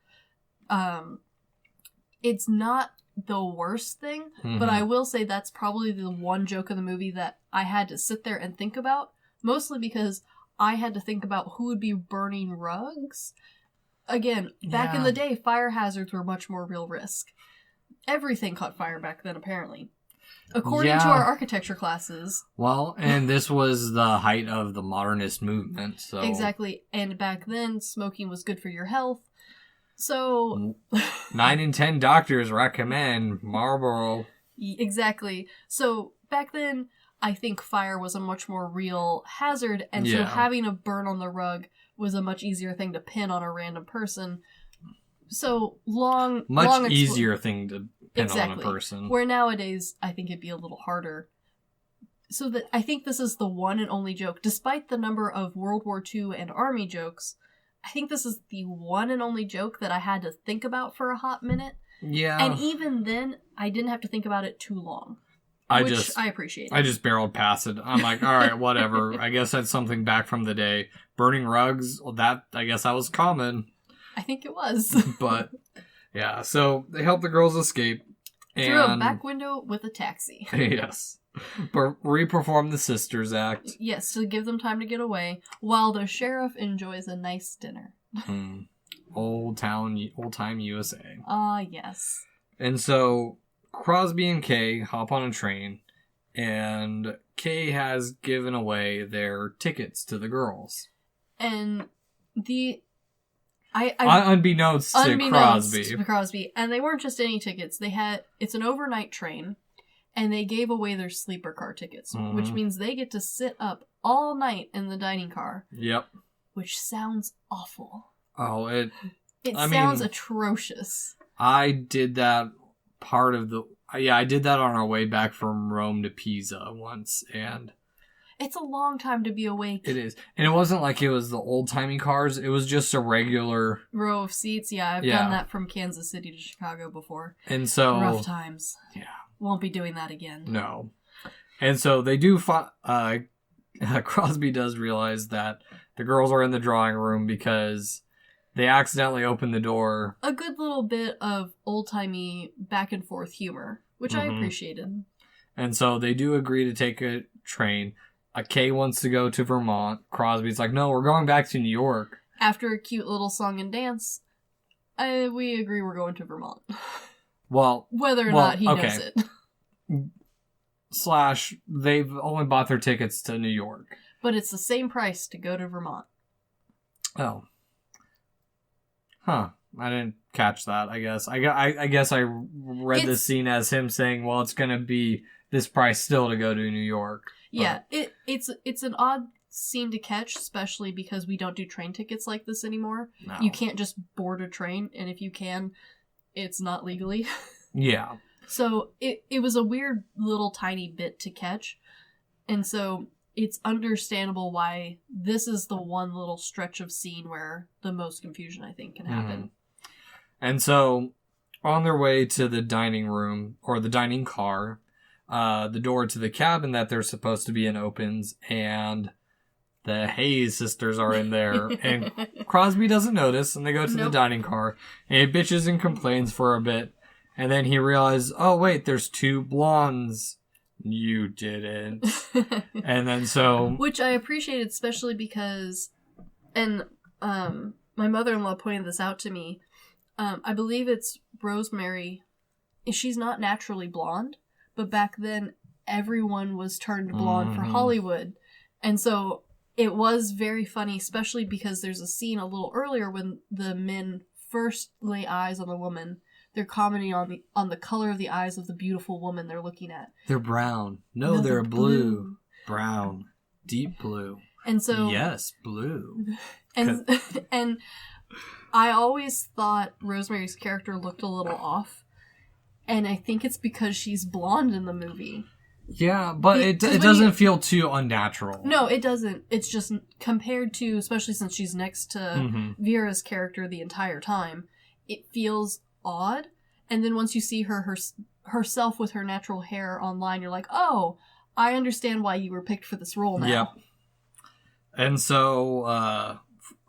it's not the worst thing, but I will say that's probably the one joke in the movie that I had to sit there and think about, mostly because I had to think about who would be burning rugs. Again, back in the day, fire hazards were much more real risk. Everything caught fire back then, apparently. According to our architecture classes. Well, and this was the height of the modernist movement, so... Exactly, and back then, smoking was good for your health. So... 9 in 10 doctors recommend Marlboro. Exactly. So, back then, I think fire was a much more real hazard, and so having a burn on the rug was a much easier thing to pin on a random person. So, much easier thing to pin on a person. Where nowadays, I think it'd be a little harder. So, I think this is the one and only joke. Despite the number of World War II and Army jokes, I think this is the one and only joke that I had to think about for a hot minute. Yeah. And even then, I didn't have to think about it too long. I appreciate it. I just barreled past it. I'm like, all right, whatever. I guess that's something back from the day. Burning rugs, well, I guess that was common. I think it was. But, yeah, so they help the girls escape. Through a back window with a taxi. Yes. Re-perform the Sisters Act. Yes, to give them time to get away, while the sheriff enjoys a nice dinner. Old-time USA. Yes. And so, Crosby and Kaye hop on a train, and Kaye has given away their tickets to the girls. And unbeknownst to Crosby. And they weren't just any tickets. It's an overnight train, and they gave away their sleeper car tickets, which means they get to sit up all night in the dining car. Yep. Which sounds awful. Oh, it sounds atrocious. I did that I did that on our way back from Rome to Pisa once, and... It's a long time to be awake. It is. And it wasn't like it was the old-timey cars. It was just a regular... row of seats. Yeah, I've done that from Kansas City to Chicago before. And so... rough times. Yeah. Won't be doing that again. No. And so they do... Crosby does realize that the girls are in the drawing room because they accidentally opened the door. A good little bit of old-timey back-and-forth humor, which I appreciated. And so they do agree to take a train. Kaye wants to go to Vermont. Crosby's like, no, we're going back to New York. After a cute little song and dance, we agree we're going to Vermont. Well, whether or not he knows it. / they've only bought their tickets to New York. But it's the same price to go to Vermont. Oh. Huh. I didn't catch that, I guess. I guess I read the scene as him saying, well, it's going to be this price still to go to New York. Yeah, it's an odd scene to catch, especially because we don't do train tickets like this anymore. No. You can't just board a train, and if you can, it's not legally. Yeah. So it was a weird little tiny bit to catch, and so it's understandable why this is the one little stretch of scene where the most confusion, I think, can happen. Mm-hmm. And so, on their way to the dining room, or the dining car, the door to the cabin that they're supposed to be in opens, and the Hayes sisters are in there, and Crosby doesn't notice, and they go to the dining car, and he bitches and complains for a bit, and then he realizes, oh wait, there's 2 blondes. You didn't. And then so... Which I appreciated, especially because, and my mother-in-law pointed this out to me, I believe it's Rosemary. She's not naturally blonde, but back then everyone was turned blonde for Hollywood. And so it was very funny, especially because there's a scene a little earlier when the men first lay eyes on the woman. They're commenting on the color of the eyes of the beautiful woman they're looking at. They're brown. No, they're blue. Brown. Deep blue. And so... Yes, blue. And and I always thought Rosemary's character looked a little off. And I think it's because she's blonde in the movie. Yeah, but it doesn't feel too unnatural. No, it doesn't. It's just compared to, especially since she's next to Vera's character the entire time, it feels odd. And then once you see herself with her natural hair online, you're like, oh, I understand why you were picked for this role now. Yep. And so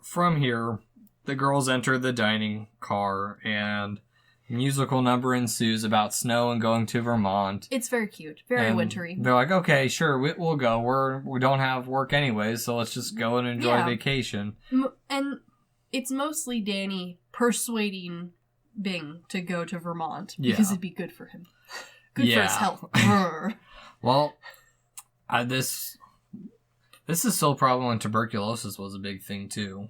from here, the girls enter the dining car, and musical number ensues about snow and going to Vermont. It's very cute. Very wintry. They're like, okay, sure, we'll go. We don't have work anyways, so let's just go and enjoy vacation. And it's mostly Danny persuading Bing to go to Vermont because it'd be good for him. Good for his health. Well, this is still a problem when tuberculosis was a big thing too.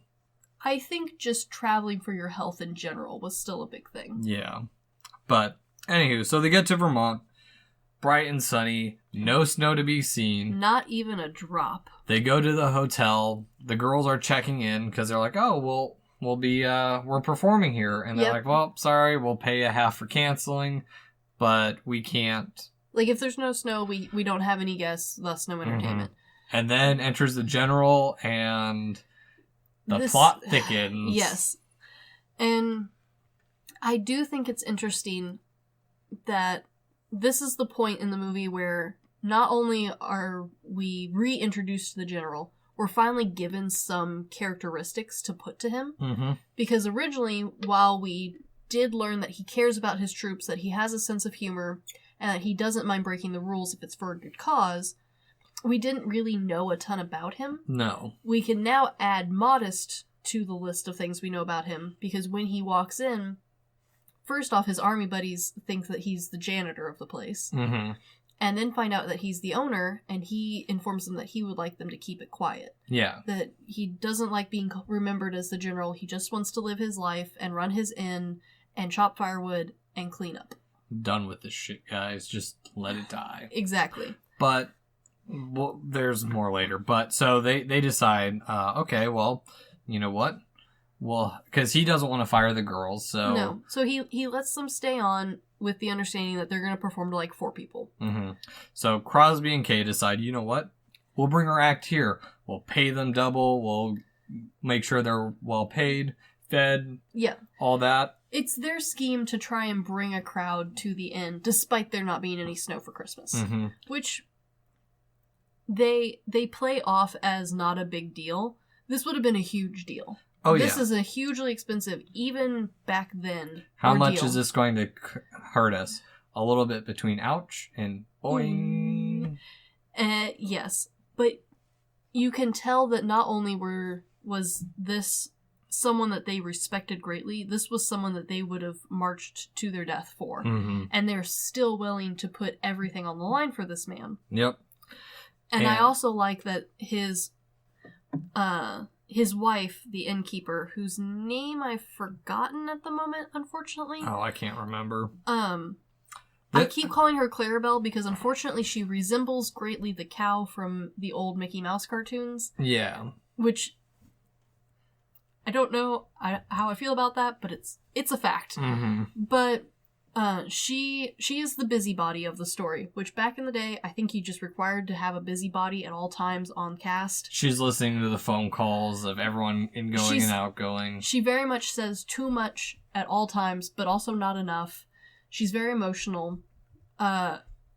I think just traveling for your health in general was still a big thing. Yeah. But, anywho, so they get to Vermont, bright and sunny, no snow to be seen. Not even a drop. They go to the hotel. The girls are checking in because they're like, oh, we're performing here. And they're like, well, sorry, we'll pay you half for canceling, but we can't. Like, if there's no snow, we don't have any guests, thus no entertainment. And then enters the general, and the plot thickens. Yes. And I do think it's interesting that this is the point in the movie where not only are we reintroduced to the general, we're finally given some characteristics to put to him. Mm-hmm. Because originally, while we did learn that he cares about his troops, that he has a sense of humor, and that he doesn't mind breaking the rules if it's for a good cause, we didn't really know a ton about him. No. We can now add Modest to the list of things we know about him, because when he walks in, first off, his army buddies think that he's the janitor of the place. Mm-hmm. And then find out that he's the owner, and he informs them that he would like them to keep it quiet. Yeah. That he doesn't like being remembered as the general. He just wants to live his life and run his inn and chop firewood and clean up. Done with this shit, guys. Just let it die. Exactly. But, well, there's more later. But, so they decide, okay, well, you know what? Well, because he doesn't want to fire the girls, so... No. So he lets them stay on with the understanding that they're going to perform to, like, 4 people. Mm-hmm. So Crosby and Kay decide, you know what? We'll bring our act here. We'll pay them double. We'll make sure they're well paid, fed, all that. It's their scheme to try and bring a crowd to the inn, despite there not being any snow for Christmas. Mm-hmm. Which they play off as not a big deal. This would have been a huge deal. Oh, this is a hugely expensive, even back then. How much is this going to hurt us? A little bit between ouch and boing. Yes, but you can tell that not only was this someone that they respected greatly, this was someone that they would have marched to their death for. Mm-hmm. And they're still willing to put everything on the line for this man. Yep. And I also like that his his wife, the innkeeper, whose name I've forgotten at the moment, unfortunately. Oh, I can't remember. I keep calling her Clarabelle because unfortunately she resembles greatly the cow from the old Mickey Mouse cartoons. Yeah. Which, I don't know how I feel about that, but it's a fact. Mm-hmm. But she is the busybody of the story, which back in the day, I think you just required to have a busybody at all times on cast. She's listening to the phone calls of everyone ingoing and outgoing. She very much says too much at all times, but also not enough. She's very emotional.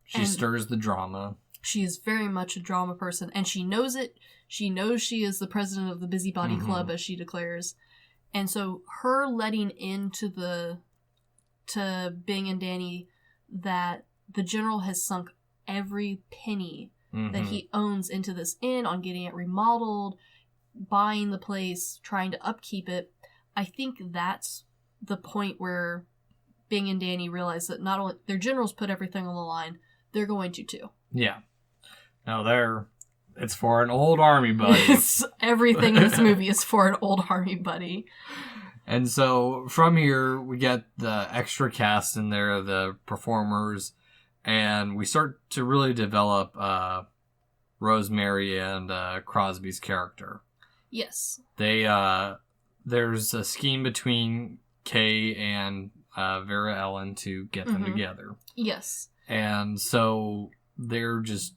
She stirs the drama. She is very much a drama person, and she knows it. She knows she is the president of the Busybody Club, as she declares. And so her letting into to Bing and Danny that the general has sunk every penny that he owns into this inn on getting it remodeled, buying the place, trying to upkeep it. I think that's the point where Bing and Danny realize that not only their generals put everything on the line, they're going to too. Yeah. Now it's for an old army buddy. Everything in this movie is for an old army buddy. And so from here, we get the extra cast in there, the performers, and we start to really develop Rosemary and Crosby's character. Yes. There's a scheme between Kay and Vera-Ellen to get them together. Yes. And so they're just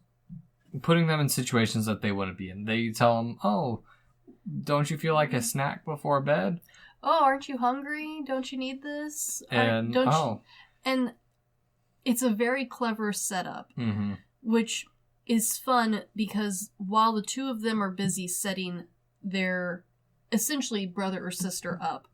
putting them in situations that they wouldn't be in. They tell them, oh, don't you feel like a snack before bed? Oh, aren't you hungry? Don't you need this? And, And it's a very clever setup, which is fun because while the two of them are busy setting their essentially brother or sister up,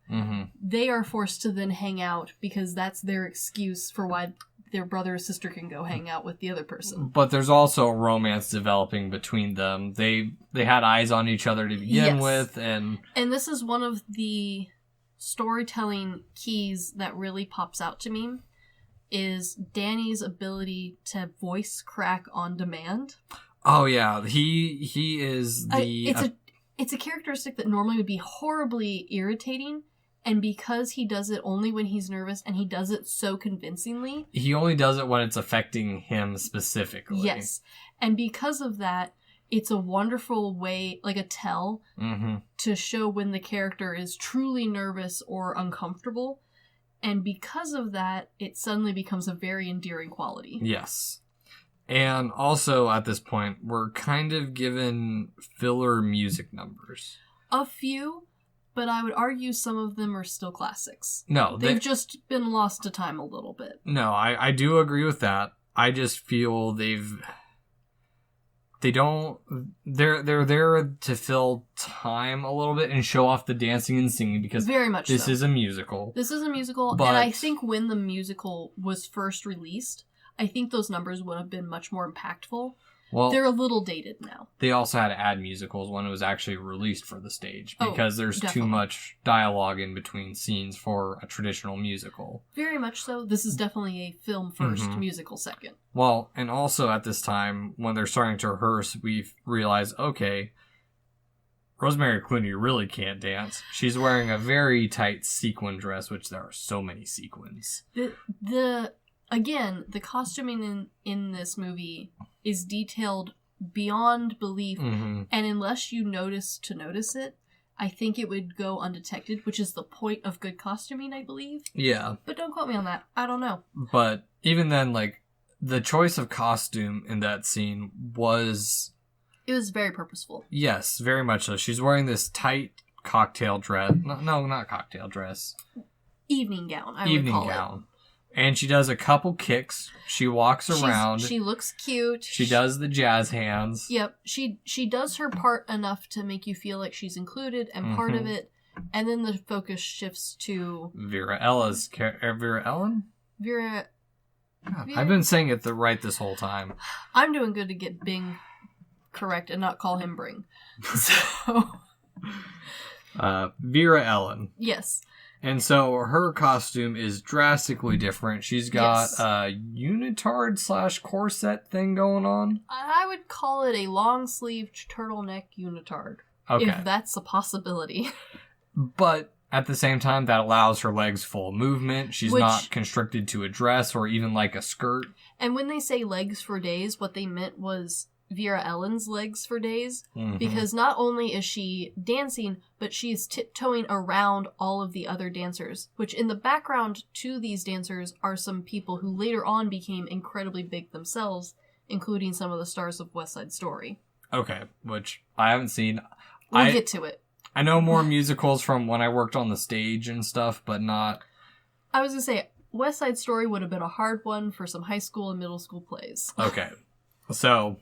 they are forced to then hang out because that's their excuse for why their brother or sister can go hang out with the other person. But there's also a romance developing between them. They had eyes on each other to begin with, and this is one of the storytelling keys that really pops out to me is Danny's ability to voice crack on demand. Oh yeah, he is the it's a characteristic that normally would be horribly irritating, and because he does it only when he's nervous and he does it so convincingly. He only does it when it's affecting him specifically. Yes. And because of that, it's a wonderful way, like a tell, to show when the character is truly nervous or uncomfortable. And because of that, it suddenly becomes a very endearing quality. Yes. And also, at this point, we're kind of given filler music numbers. A few, but I would argue some of them are still classics. No. They've just been lost to time a little bit. No, I do agree with that. I just feel they're there to fill time a little bit and show off the dancing and singing because very much this so. is a musical. This is a musical, and I think when the musical was first released, I think those numbers would have been much more impactful. Well, they're a little dated now. They also had to add musicals when it was actually released for the stage because there's definitely too much dialogue in between scenes for a traditional musical. Very much so. This is definitely a film first, musical second. Well, and also at this time, when they're starting to rehearse, we realize, okay, Rosemary Clooney really can't dance. She's wearing a very tight sequin dress, which there are so many sequins. Again, the costuming in this movie is detailed beyond belief, and unless you notice it, I think it would go undetected, which is the point of good costuming, I believe. Yeah. But don't quote me on that. I don't know. But even then, like, the choice of costume in that scene was... It was very purposeful. Yes, very much so. She's wearing this tight cocktail dress. No, not cocktail dress. Evening gown, I would call it. And she does a couple kicks. She walks around. She looks cute. She does the jazz hands. Yep. She does her part enough to make you feel like she's included and part of it. And then the focus shifts to... Vera-Ellen? Vera... I've been saying it right this whole time. I'm doing good to get Bing correct and not call him Bring. So... Vera-Ellen. Yes. And so her costume is drastically different. She's got a unitard / corset thing going on. I would call it a long-sleeved turtleneck unitard. Okay. If that's a possibility. But at the same time, that allows her legs full movement. She's not constricted to a dress or even like a skirt. And when they say legs for days, what they meant was Vera-Ellen's legs for days. Mm-hmm. Because not only is she dancing, but she's tiptoeing around all of the other dancers. Which in the background to these dancers are some people who later on became incredibly big themselves, including some of the stars of West Side Story. Okay, which I haven't seen. We'll get to it. I know more musicals from when I worked on the stage and stuff, but not... I was going to say, West Side Story would have been a hard one for some high school and middle school plays. Okay. So,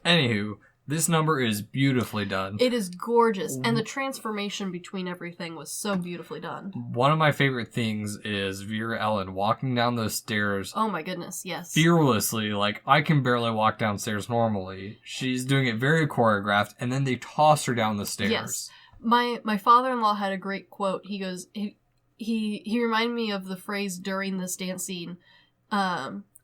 anywho, this number is beautifully done. It is gorgeous, and the transformation between everything was so beautifully done. One of my favorite things is Vera-Ellen walking down those stairs. Oh my goodness, yes. Fearlessly, like, I can barely walk downstairs normally. She's doing it very choreographed, and then they toss her down the stairs. Yes. My father-in-law had a great quote. He goes, he reminded me of the phrase during this dance scene,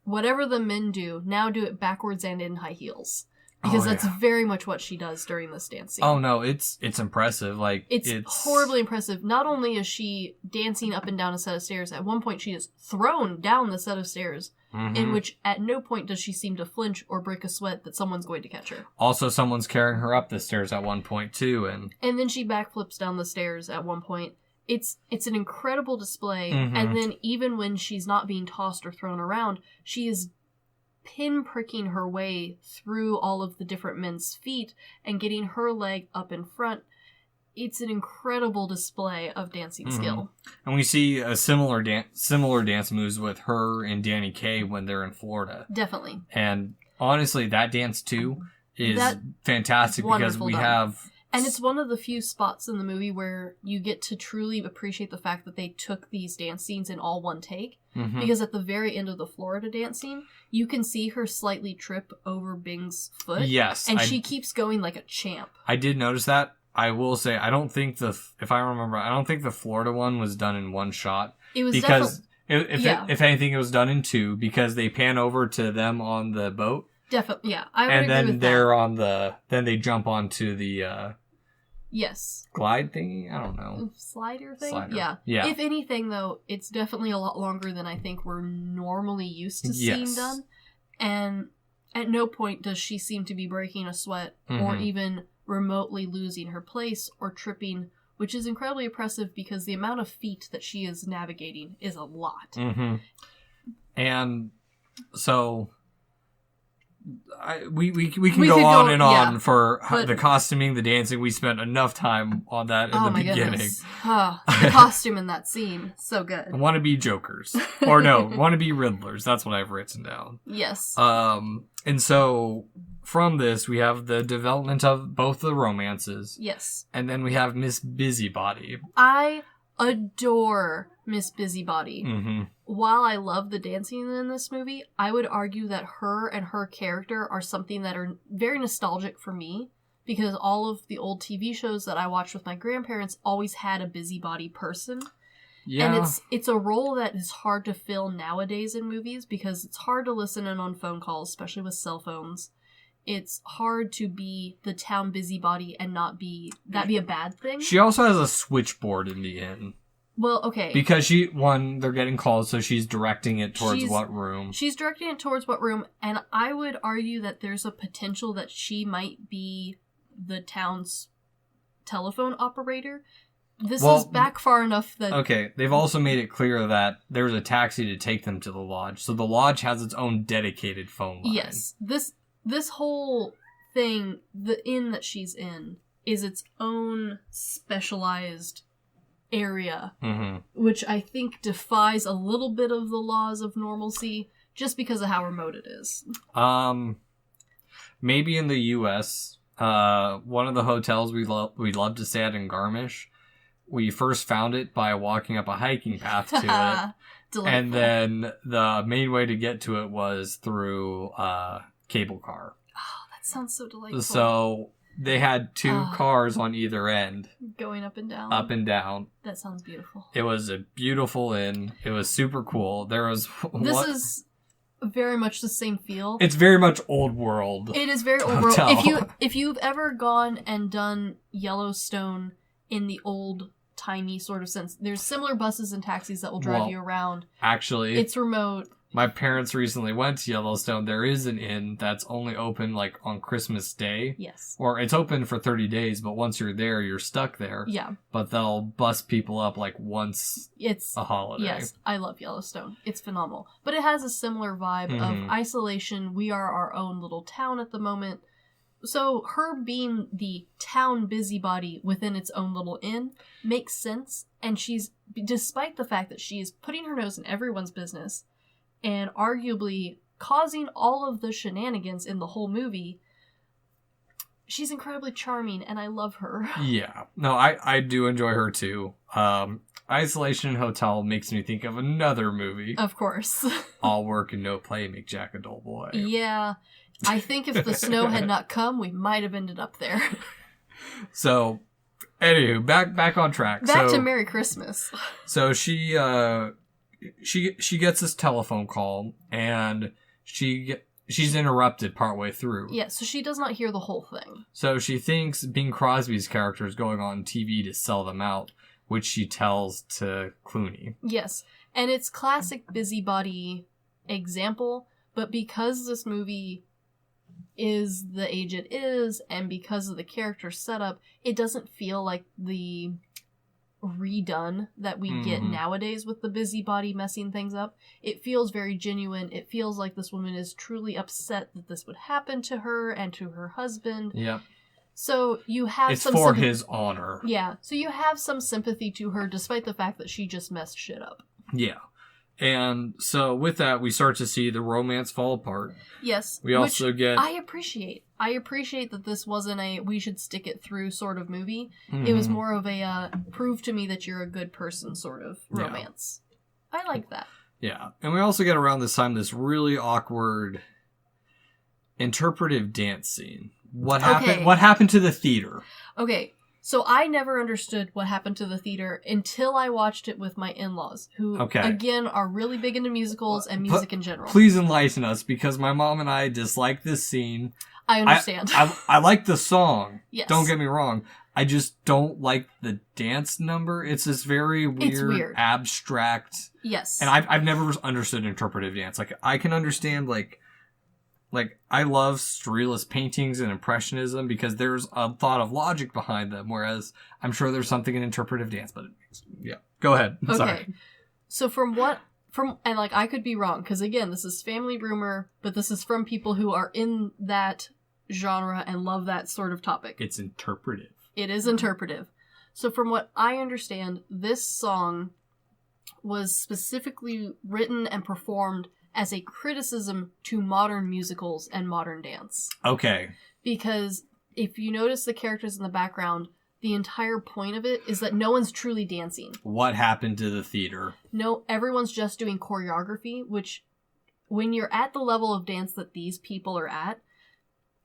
whatever the men do, now do it backwards and in high heels. Because that's very much what she does during this dance scene. Oh no, it's impressive. Like it's horribly impressive. Not only is she dancing up and down a set of stairs, at one point she is thrown down the set of stairs, in which at no point does she seem to flinch or break a sweat that someone's going to catch her. Also, someone's carrying her up the stairs at one point too, and then she backflips down the stairs at one point. It's an incredible display, and then even when she's not being tossed or thrown around, she is pinpricking her way through all of the different men's feet and getting her leg up in front. It's an incredible display of dancing skill. And we see a similar dance moves with her and Danny Kaye when they're in Florida. Definitely. And honestly, that dance too is fantastic because we have... And it's one of the few spots in the movie where you get to truly appreciate the fact that they took these dance scenes in all one take. Because at the very end of the Florida dance scene, you can see her slightly trip over Bing's foot. Yes. And she keeps going like a champ. I did notice that. I will say, I don't think the Florida one was done in one shot. It was because if anything, it was done in two because they pan over to them on the boat. Definitely, yeah. I would agree with that. And then then they jump onto the yes, glide thingy. I don't know, slider thing. Slider. Yeah. If anything, though, it's definitely a lot longer than I think we're normally used to seeing done. And at no point does she seem to be breaking a sweat or even remotely losing her place or tripping, which is incredibly impressive because the amount of feet that she is navigating is a lot. And so we can go on and on for the costuming, the dancing. We spent enough time on that in the beginning. The costume in that scene, so good. I want to be Jokers. Or no, want to be Riddlers. That's what I've written down. Yes. And so from this, we have the development of both the romances. Yes. And then we have Miss Busybody. I adore Miss Busybody. While I love the dancing in this movie, I would argue that her and her character are something that are very nostalgic for me because all of the old TV shows that I watched with my grandparents always had a busybody person. Yeah. And it's a role that is hard to fill nowadays in movies because it's hard to listen in on phone calls, especially with cell phones. It's hard to be the town busybody and not be a bad thing. She also has a switchboard in the inn. Well, okay. Because they're getting calls, so she's directing it towards what room. She's directing it towards what room, and I would argue that there's a potential that she might be the town's telephone operator. This is back far enough that... Okay, they've also made it clear that there's a taxi to take them to the lodge, so the lodge has its own dedicated phone line. Yes, this whole thing, the inn that she's in, is its own specialized area, which I think defies a little bit of the laws of normalcy just because of how remote it is. Maybe in the U.S., one of the hotels we'd love to stay at in Garmisch, we first found it by walking up a hiking path to it. Delightful. And then the main way to get to it was through cable car. Oh, that sounds so delightful. So they had two cars on either end. Going up and down. Up and down. That sounds beautiful. It was a beautiful inn. It was super cool. There was... very much the same feel. It's very much old world. It is very old world. If you've ever gone and done Yellowstone in the old timey sort of sense, there's similar buses and taxis that will drive you around. Actually, it's remote. My parents recently went to Yellowstone. There is an inn that's only open like on Christmas Day. Yes. Or it's open for 30 days, but once you're there, you're stuck there. Yeah. But they'll bus people up like once a holiday. Yes, I love Yellowstone. It's phenomenal. But it has a similar vibe of isolation. We are our own little town at the moment. So her being the town busybody within its own little inn makes sense. And she's, despite the fact that she is putting her nose in everyone's business and arguably causing all of the shenanigans in the whole movie, she's incredibly charming, and I love her. Yeah. No, I do enjoy her, too. Isolation Hotel makes me think of another movie. Of course. All work and no play make Jack a dull boy. Yeah. I think if the snow had not come, we might have ended up there. So, anywho, back on track. Back to Merry Christmas. So she gets this telephone call, and she's interrupted partway through. Yeah, so she does not hear the whole thing. So she thinks Bing Crosby's character is going on TV to sell them out, which she tells to Clooney. Yes, and it's classic busybody example, but because this movie is the age it is, and because of the character setup, it doesn't feel like the redone that we get nowadays with the busybody messing things up. It feels very genuine. It feels like this woman is truly upset that this would happen to her and to her husband. Yeah. So you have it's for his honor. Yeah. So you have some sympathy to her despite the fact that she just messed shit up. Yeah. And so with that, we start to see the romance fall apart. Yes. We also get... I appreciate that this wasn't a we should stick it through sort of movie. It was more of a prove to me that you're a good person sort of romance. Yeah. I like that. Yeah. And we also get around this time this really awkward interpretive dance scene. What happened? Okay. What happened to the theater? Okay. So I never understood what happened to the theater until I watched it with my in-laws, who, again, are really big into musicals and music in general. Please enlighten us, because my mom and I dislike this scene. I understand. I like the song. Yes. Don't get me wrong. I just don't like the dance number. It's this very weird, abstract... Yes. And I've never understood interpretive dance. Like, I can understand, like, I love surrealist paintings and impressionism because there's a thought of logic behind them, whereas I'm sure there's something in interpretive dance, but go ahead. Okay. Sorry. So and like, I could be wrong, because again, this is family rumor, but this is from people who are in that genre and love that sort of topic. It's interpretive. It is interpretive. So from what I understand, this song was specifically written and performed as a criticism to modern musicals and modern dance. Okay. Because if you notice the characters in the background, the entire point of it is that no one's truly dancing. What happened to the theater? No, everyone's just doing choreography, which when you're at the level of dance that these people are at,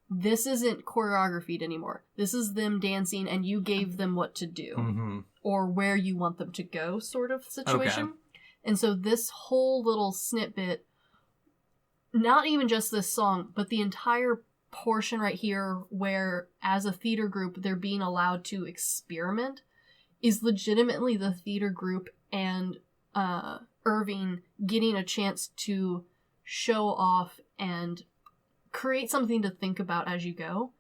this isn't choreographed anymore. This is them dancing and you gave them what to do or where you want them to go sort of situation. Okay. And so this whole little snippet, not even just this song, but the entire portion right here where, as a theater group, they're being allowed to experiment, is legitimately the theater group and Irving getting a chance to show off and create something to think about as you go.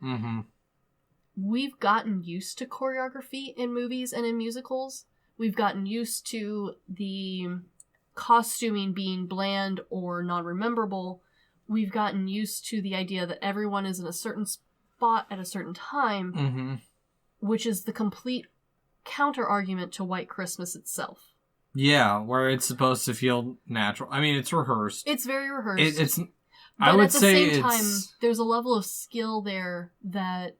We've gotten used to choreography in movies and in musicals. We've gotten used to the costuming being bland or non-rememberable. We've gotten used to the idea that everyone is in a certain spot at a certain time, which is the complete counter-argument to White Christmas itself. Yeah, where it's supposed to feel natural. I mean, it's rehearsed. It's very rehearsed. But I would say at the same time, there's a level of skill there that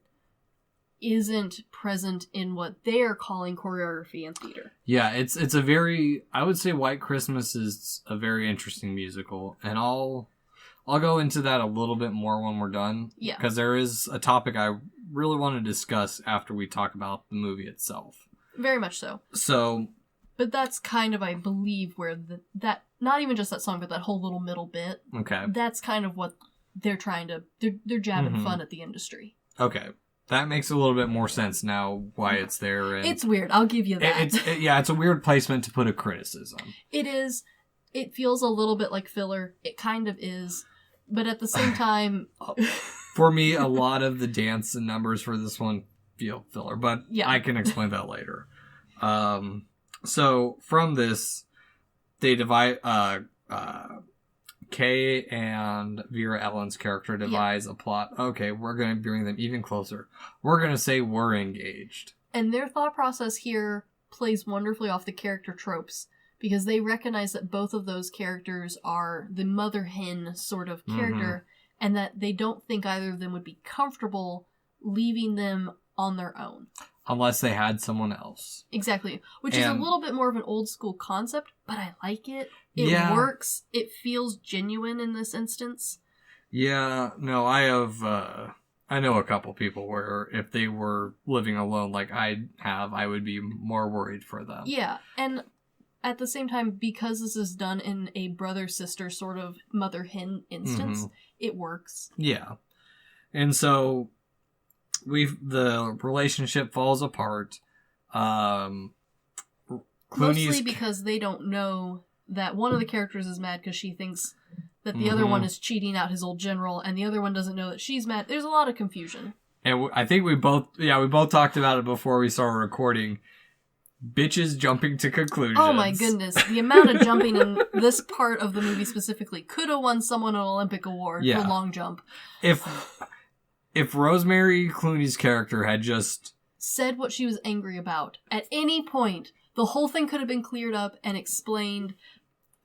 isn't present in what they're calling choreography in theater. Yeah, it's a very... I would say White Christmas is a very interesting musical, and I'll go into that a little bit more when we're done. Yeah. Because there is a topic I really want to discuss after we talk about the movie itself. Very much so. So, But that's kind of, I believe, where that not even just that song, but that whole little middle bit. Okay. That's kind of what they're trying to... They're jabbing fun at the industry. Okay. That makes a little bit more sense now why it's there. And it's weird. I'll give you that. It's a weird placement to put a criticism. It is. It feels a little bit like filler. It kind of is. But at the same time... For me, a lot of the dance and numbers for this one feel filler. But I can explain that later. So from this, they divide... Kay and Vera-Ellen's character devise a plot. Okay, we're going to bring them even closer. We're going to say we're engaged. And their thought process here plays wonderfully off the character tropes, because they recognize that both of those characters are the mother-hen sort of character, and that they don't think either of them would be comfortable leaving them on their own. Unless they had someone else. Exactly. Which is a little bit more of an old school concept, but I like it. It works. It feels genuine in this instance. Yeah. No, I know a couple people where if they were living alone like I have, I would be more worried for them. Yeah. And at the same time, because this is done in a brother-sister sort of mother-hen instance, it works. Yeah. And so... the relationship falls apart. Mostly because they don't know that one of the characters is mad because she thinks that the other one is cheating out his old general, and the other one doesn't know that she's mad. There's a lot of confusion. And I think we both talked about it before we started recording. Bitches jumping to conclusions. Oh my goodness. The amount of jumping in this part of the movie specifically could have won someone an Olympic award for long jump. If Rosemary Clooney's character had just... said what she was angry about at any point, the whole thing could have been cleared up and explained,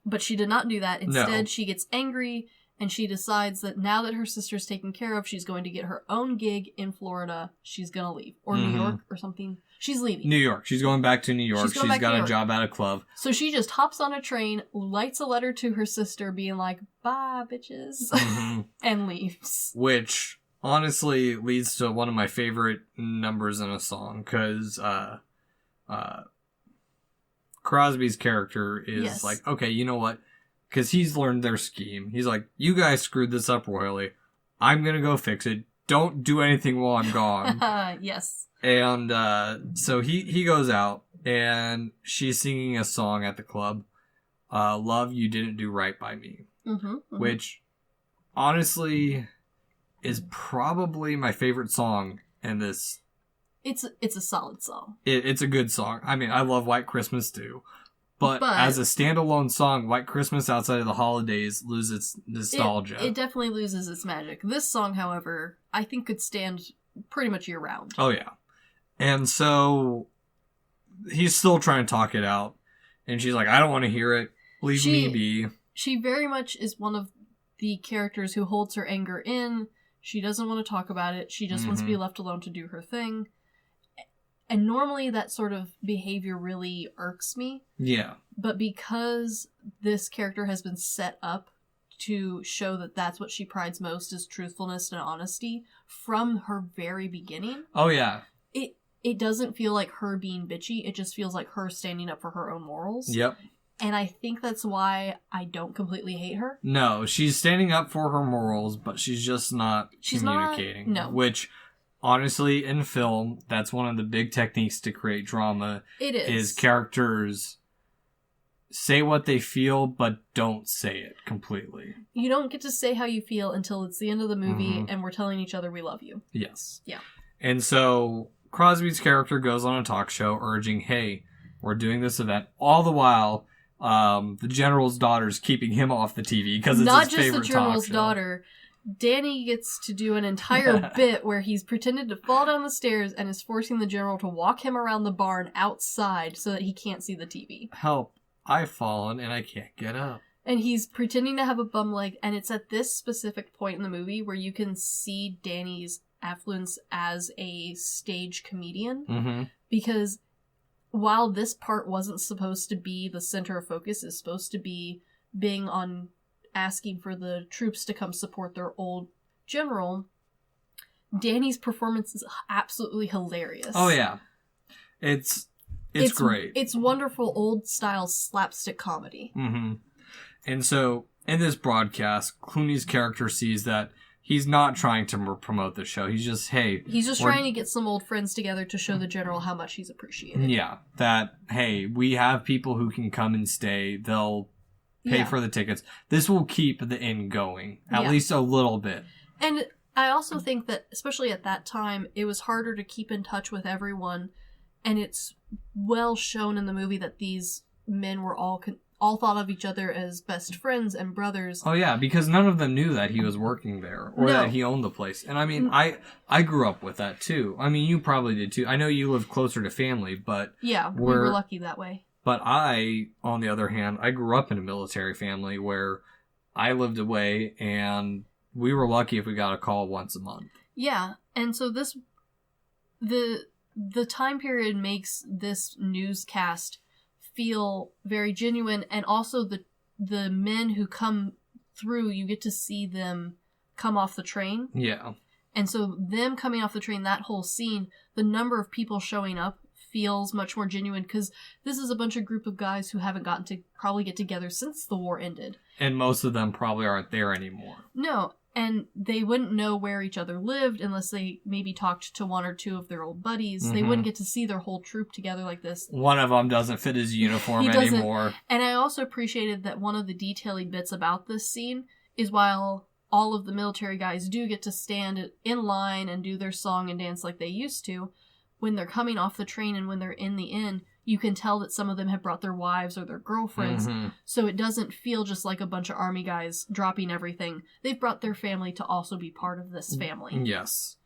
but she did not do that. Instead, she gets angry, and she decides that now that her sister's taken care of, she's going to get her own gig in Florida. She's going to leave. Or New York or something. She's leaving. New York. She's going back to New York. She's got a job at a club. So she just hops on a train, lights a letter to her sister being like, bye, bitches, and leaves. Which... honestly leads to one of my favorite numbers in a song, because Crosby's character is like, okay, you know what? Because he's learned their scheme. He's like, you guys screwed this up royally. I'm going to go fix it. Don't do anything while I'm gone. Yes. And so he goes out, and she's singing a song at the club, Love, You Didn't Do Right By Me. Which, honestly... is probably my favorite song in this. It's a solid song. It's a good song. I mean, I love White Christmas too. But as a standalone song, White Christmas outside of the holidays loses its nostalgia. It definitely loses its magic. This song, however, I think could stand pretty much year round. Oh, yeah. And so he's still trying to talk it out. And she's like, I don't want to hear it. Leave me be. She very much is one of the characters who holds her anger in. She doesn't want to talk about it. She just wants to be left alone to do her thing. And normally that sort of behavior really irks me. Yeah. But because this character has been set up to show that that's what she prides most is truthfulness and honesty from her very beginning. Oh, yeah. It doesn't feel like her being bitchy. It just feels like her standing up for her own morals. Yep. And I think that's why I don't completely hate her. No, she's standing up for her morals, but she's just not communicating. No. Which, honestly, in film, that's one of the big techniques to create drama. It is. Is characters say what they feel, but don't say it completely. You don't get to say how you feel until it's the end of the movie and we're telling each other we love you. Yes. Yeah. And so, Crosby's character goes on a talk show urging, hey, we're doing this event. All the while... the general's daughter's keeping him off the TV because it's not his just favorite the general's talk show. Daughter. Danny gets to do an entire bit where he's pretended to fall down the stairs and is forcing the general to walk him around the barn outside so that he can't see the TV. Help! I've fallen and I can't get up. And he's pretending to have a bum leg, and it's at this specific point in the movie where you can see Danny's affluence as a stage comedian because. While this part wasn't supposed to be the center of focus, it's supposed to be being on asking for the troops to come support their old general, Danny's performance is absolutely hilarious. Oh, yeah. It's It's great. It's wonderful old-style slapstick comedy. Mm-hmm. And so, in this broadcast, Clooney's character sees that he's not trying to promote the show. He's just, hey... He's just trying to get some old friends together to show the general how much he's appreciated. Yeah. That, hey, we have people who can come and stay. They'll pay for the tickets. This will keep the inn going. At least a little bit. And I also think that, especially at that time, it was harder to keep in touch with everyone. And it's well shown in the movie that these men were all thought of each other as best friends and brothers. Oh yeah, because none of them knew that he was working there or that he owned the place. And I mean, I grew up with that too. I mean, you probably did too. I know you live closer to family, but yeah, we were lucky that way. But I, on the other hand, I grew up in a military family where I lived away, and we were lucky if we got a call once a month. Yeah, and so the time period makes this newscast feel very genuine, and also the men who come through, you get to see them come off the train. Yeah. And so them coming off the train, that whole scene, the number of people showing up feels much more genuine, because this is a group of guys who haven't gotten to probably get together since the war ended. And most of them probably aren't there anymore. No, and they wouldn't know where each other lived unless they maybe talked to one or two of their old buddies. Mm-hmm. They wouldn't get to see their whole troop together like this. One of them doesn't fit his uniform anymore. And I also appreciated that one of the detailing bits about this scene is while all of the military guys do get to stand in line and do their song and dance like they used to, when they're coming off the train and when they're in the inn, you can tell that some of them have brought their wives or their girlfriends. Mm-hmm. So it doesn't feel just like a bunch of army guys dropping everything. They've brought their family to also be part of this family. Yes.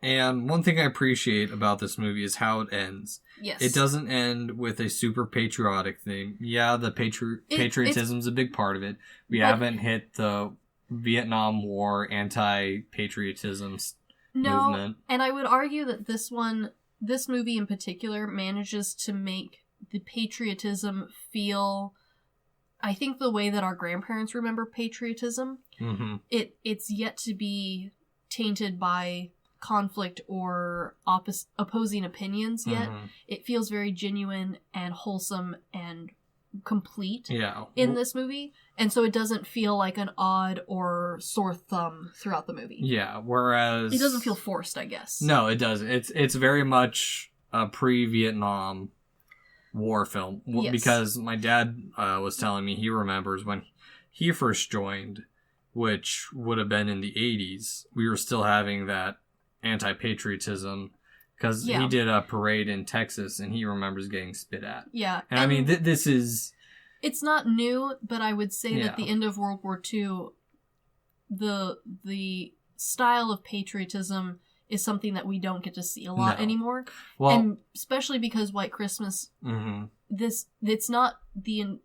And one thing I appreciate about this movie is how it ends. Yes. It doesn't end with a super patriotic thing. Yeah, the patriotism's a big part of it. We haven't hit the Vietnam War anti-patriotism movement. And I would argue that this movie in particular manages to make the patriotism feel, I think, the way that our grandparents remember patriotism. Mm-hmm. It's yet to be tainted by conflict or opposing opinions yet. Mm-hmm. It feels very genuine and wholesome and complete in this movie. And so it doesn't feel like an odd or sore thumb throughout the movie. Yeah, whereas... It doesn't feel forced, I guess. No, it doesn't. It's very much a pre-Vietnam War film. Yes. Because my dad was telling me he remembers when he first joined, which would have been in the 80s, we were still having that anti-patriotism. Because he did a parade in Texas, and he remembers getting spit at. Yeah. And I mean, this is... It's not new, but I would say that the end of World War II, the style of patriotism is something that we don't get to see a lot anymore. Well, and especially because White Christmas, it's not the...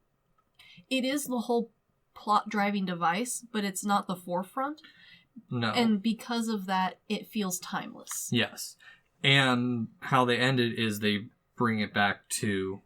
It is the whole plot-driving device, but it's not the forefront. No. And because of that, it feels timeless. Yes. And how they end it is they bring it back to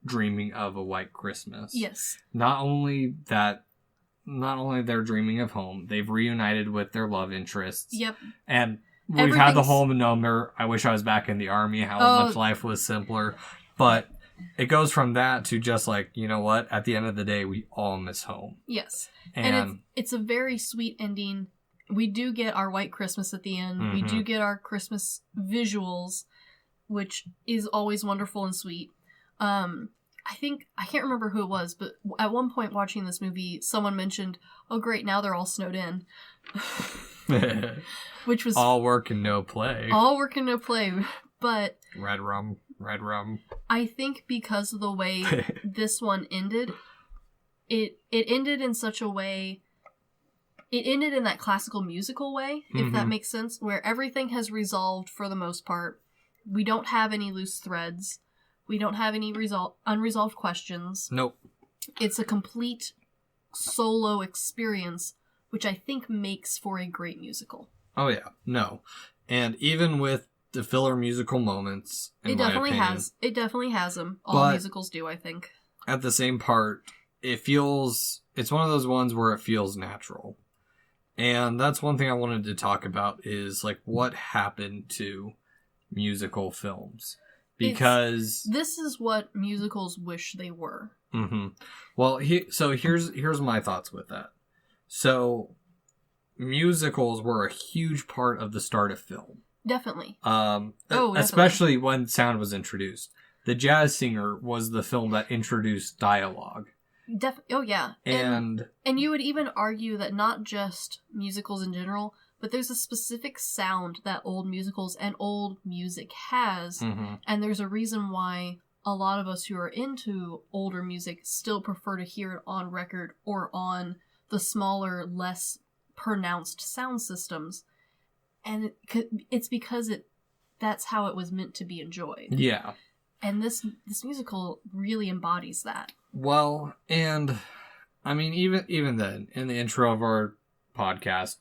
dreaming of a white Christmas. Yes. Not only they're dreaming of home, they've reunited with their love interests. Yep. And we've had the whole number, I wish I was back in the army, how much life was simpler. But it goes from that to just like, you know what, at the end of the day, we all miss home. Yes. And it's a very sweet ending. We do get our white Christmas at the end. Mm-hmm. We do get our Christmas visuals, which is always wonderful and sweet. I can't remember who it was, but at one point watching this movie, someone mentioned, oh great, now they're all snowed in. Which was... all work and no play. All work and no play, but... Red rum. I think because of the way this one ended, it ended in such a way... It ended in that classical musical way, if that makes sense, where everything has resolved for the most part. We don't have any loose threads. We don't have any unresolved questions. Nope. It's a complete solo experience, which I think makes for a great musical. Oh yeah, no. And even with the filler musical moments, it definitely has them. All musicals do, I think. At the same part, it's one of those ones where it feels natural. And that's one thing I wanted to talk about is, like, what happened to musical films. because this is what musicals wish they were. Mm-hmm. Well, here's my thoughts with that. So, musicals were a huge part of the start of film. Definitely. Especially when sound was introduced. The Jazz Singer was the film that introduced dialogue. Oh, yeah. And you would even argue that not just musicals in general, but there's a specific sound that old musicals and old music has, and there's a reason why a lot of us who are into older music still prefer to hear it on record or on the smaller, less pronounced sound systems. And it's because that's how it was meant to be enjoyed. Yeah. And this musical really embodies that. Well, and I mean, even then, in the intro of our podcast,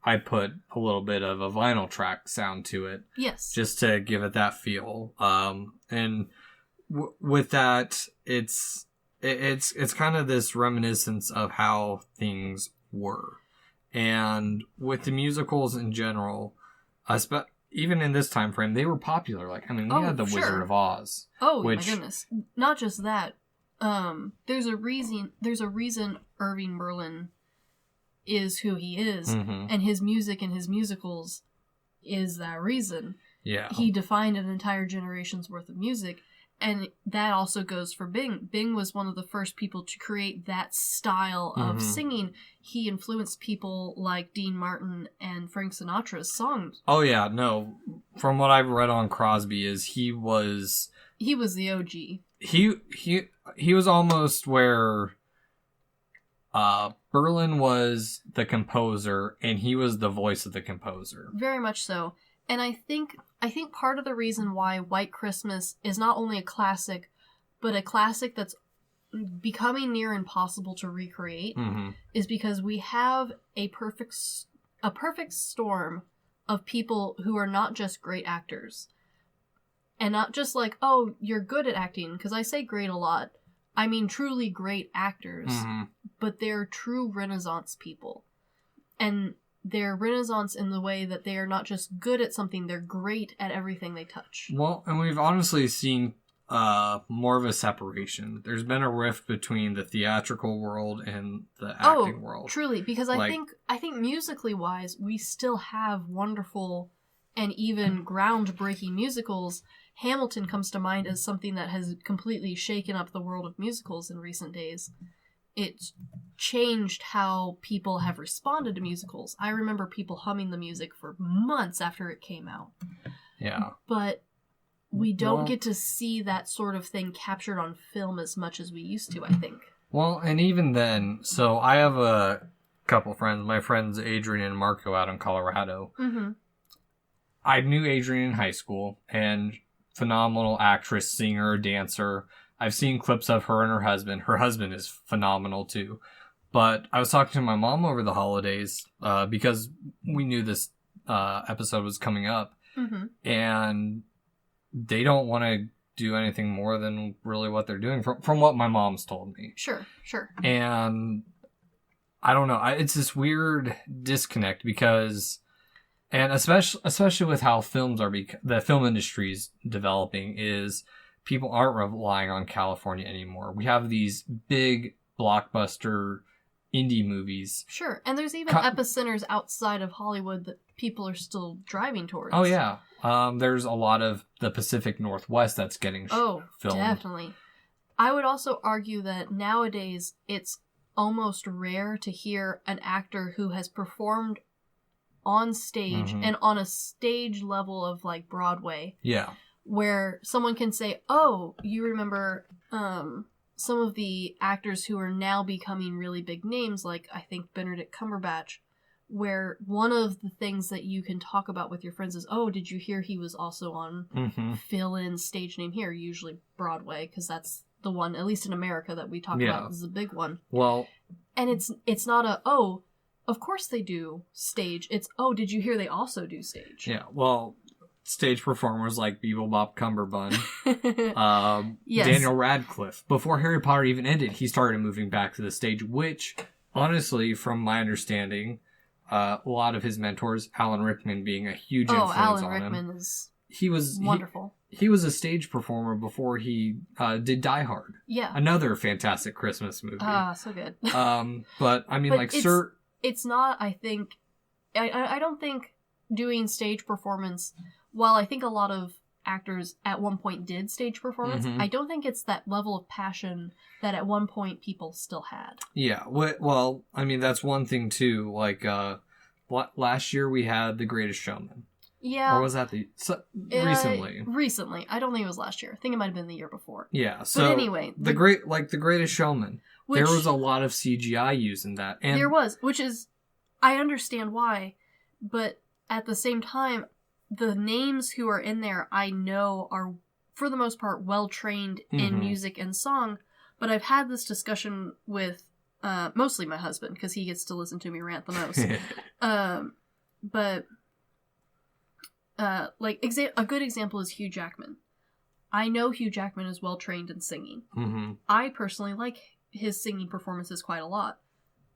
I put a little bit of a vinyl track sound to it. Yes. Just to give it that feel. And with that, it's kind of this reminiscence of how things were. And with the musicals in general, even in this time frame, they were popular. Like, I mean, we had The Wizard of Oz. Oh, my goodness. Not just that. There's a reason Irving Berlin is who he is, and his music and his musicals is that reason. Yeah. He defined an entire generation's worth of music, and that also goes for Bing. Bing was one of the first people to create that style of singing. He influenced people like Dean Martin and Frank Sinatra's songs. Oh yeah, no. From what I've read on Crosby is he was the OG. He was almost where Berlin was the composer and he was the voice of the composer. Very much so. And I think part of the reason why White Christmas is not only a classic, but a classic that's becoming near impossible to recreate is because we have a perfect storm of people who are not just great actors. And not just like, oh, you're good at acting, because I say great a lot. I mean truly great actors, but they're true Renaissance people. And they're Renaissance in the way that they are not just good at something, they're great at everything they touch. Well, and we've honestly seen more of a separation. There's been a rift between the theatrical world and the acting world. Truly, because I think musically wise, we still have wonderful and even groundbreaking musicals. Hamilton comes to mind as something that has completely shaken up the world of musicals in recent days. It's changed how people have responded to musicals. I remember people humming the music for months after it came out. Yeah. But we don't get to see that sort of thing captured on film as much as we used to, I think. Well, and even then, so I have a couple friends. My friends Adrian and Marco out in Colorado. I knew Adrian in high school, and phenomenal actress, singer, dancer. I've seen clips of her and her husband. Her husband is phenomenal too. But I was talking to my mom over the holidays because we knew this episode was coming up. And they don't want to do anything more than really what they're doing from what my mom's told me. Sure. And I don't know. It's this weird disconnect because... And especially with how films are, the film industry's developing, is people aren't relying on California anymore. We have these big blockbuster indie movies. Sure, and there's even epicenters outside of Hollywood that people are still driving towards. Oh yeah, there's a lot of the Pacific Northwest that's getting filmed. Definitely. I would also argue that nowadays it's almost rare to hear an actor who has performed on stage and on a stage level of like Broadway. Yeah. Where someone can say, oh, you remember some of the actors who are now becoming really big names, like I think Benedict Cumberbatch, where one of the things that you can talk about with your friends is, oh, did you hear he was also on fill-in stage name here, usually Broadway, because that's the one, at least in America, that we talk about is the big one. Well. And it's not a, oh, of course they do stage. It's, oh, did you hear they also do stage? Yeah, well, stage performers like Bebop Cumberbund, Daniel Radcliffe. Before Harry Potter even ended, he started moving back to the stage, which, honestly, from my understanding, a lot of his mentors, Alan Rickman being a huge influence on him. Alan Rickman is he was wonderful. he was a stage performer before he did Die Hard. Yeah. Another fantastic Christmas movie. So good. But I mean, But like, it's not, I think, I don't think doing stage performance, while I think a lot of actors at one point did stage performance, I don't think it's that level of passion that at one point people still had. Yeah. Well, I mean, that's one thing too. Like, last year we had The Greatest Showman. Yeah. Or was that recently? Recently. I don't think it was last year. I think it might have been the year before. Yeah. So but anyway, The Greatest Showman. There was a lot of CGI used in that. And there was, which is, I understand why, but at the same time, the names who are in there I know are, for the most part, well trained in music and song. But I've had this discussion with mostly my husband, because he gets to listen to me rant the most. But a good example is Hugh Jackman. I know Hugh Jackman is well trained in singing. I personally like his singing performances quite a lot.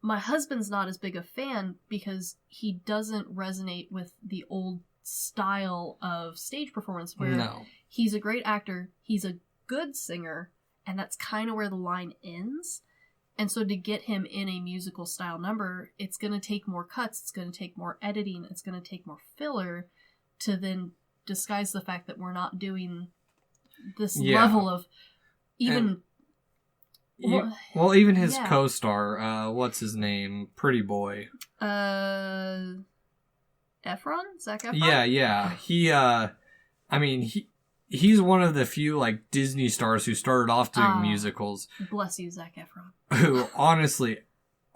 My husband's not as big a fan because he doesn't resonate with the old style of stage performance where he's a great actor, he's a good singer, and that's kind of where the line ends. And so to get him in a musical style number, it's going to take more cuts, it's going to take more editing, it's going to take more filler to then disguise the fact that we're not doing this level of even... even his co-star, what's his name? Pretty boy. Efron? Zac Efron? Yeah. He's one of the few, like, Disney stars who started off doing musicals. Bless you, Zac Efron. Who, honestly,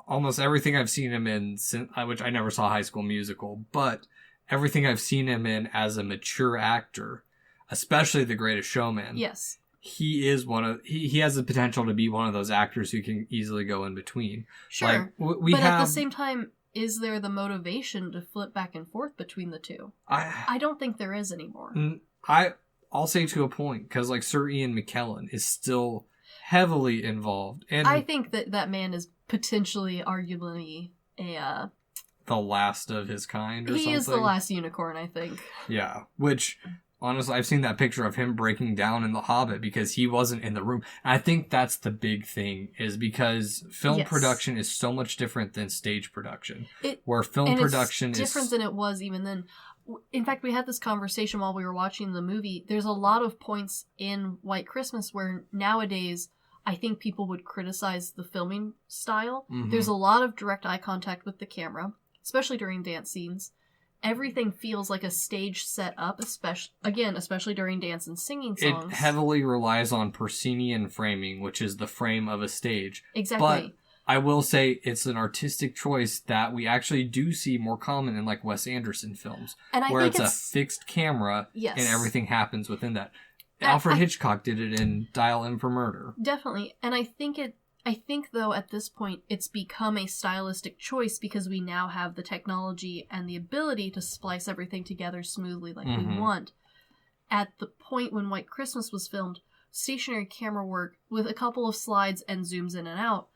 almost everything I've seen him in, which I never saw High School Musical, but everything I've seen him in as a mature actor, especially The Greatest Showman. Yes. He is he has the potential to be one of those actors who can easily go in between. Sure. Like, at the same time, is there the motivation to flip back and forth between the two? I don't think there is anymore. I'll say to a point, because like Sir Ian McKellen is still heavily involved. And I think that man is potentially, arguably, the last of his kind or something. He is the last unicorn, I think. Yeah, which... Honestly, I've seen that picture of him breaking down in The Hobbit because he wasn't in the room. And I think that's the big thing, is because film production is so much different than stage production. Where film production is different than it was even then. In fact, we had this conversation while we were watching the movie. There's a lot of points in White Christmas where nowadays I think people would criticize the filming style. There's a lot of direct eye contact with the camera, especially during dance scenes. Everything feels like a stage set up, especially during dance and singing songs. It heavily relies on proscenium framing, which is the frame of a stage. Exactly. But I will say it's an artistic choice that we actually do see more common in like Wes Anderson films, where it's a fixed camera and everything happens within that. Alfred Hitchcock did it in Dial M for Murder. Definitely. And I think, though, at this point, it's become a stylistic choice because we now have the technology and the ability to splice everything together smoothly like we want. At the point when White Christmas was filmed, stationary camera work with a couple of slides and zooms in and out,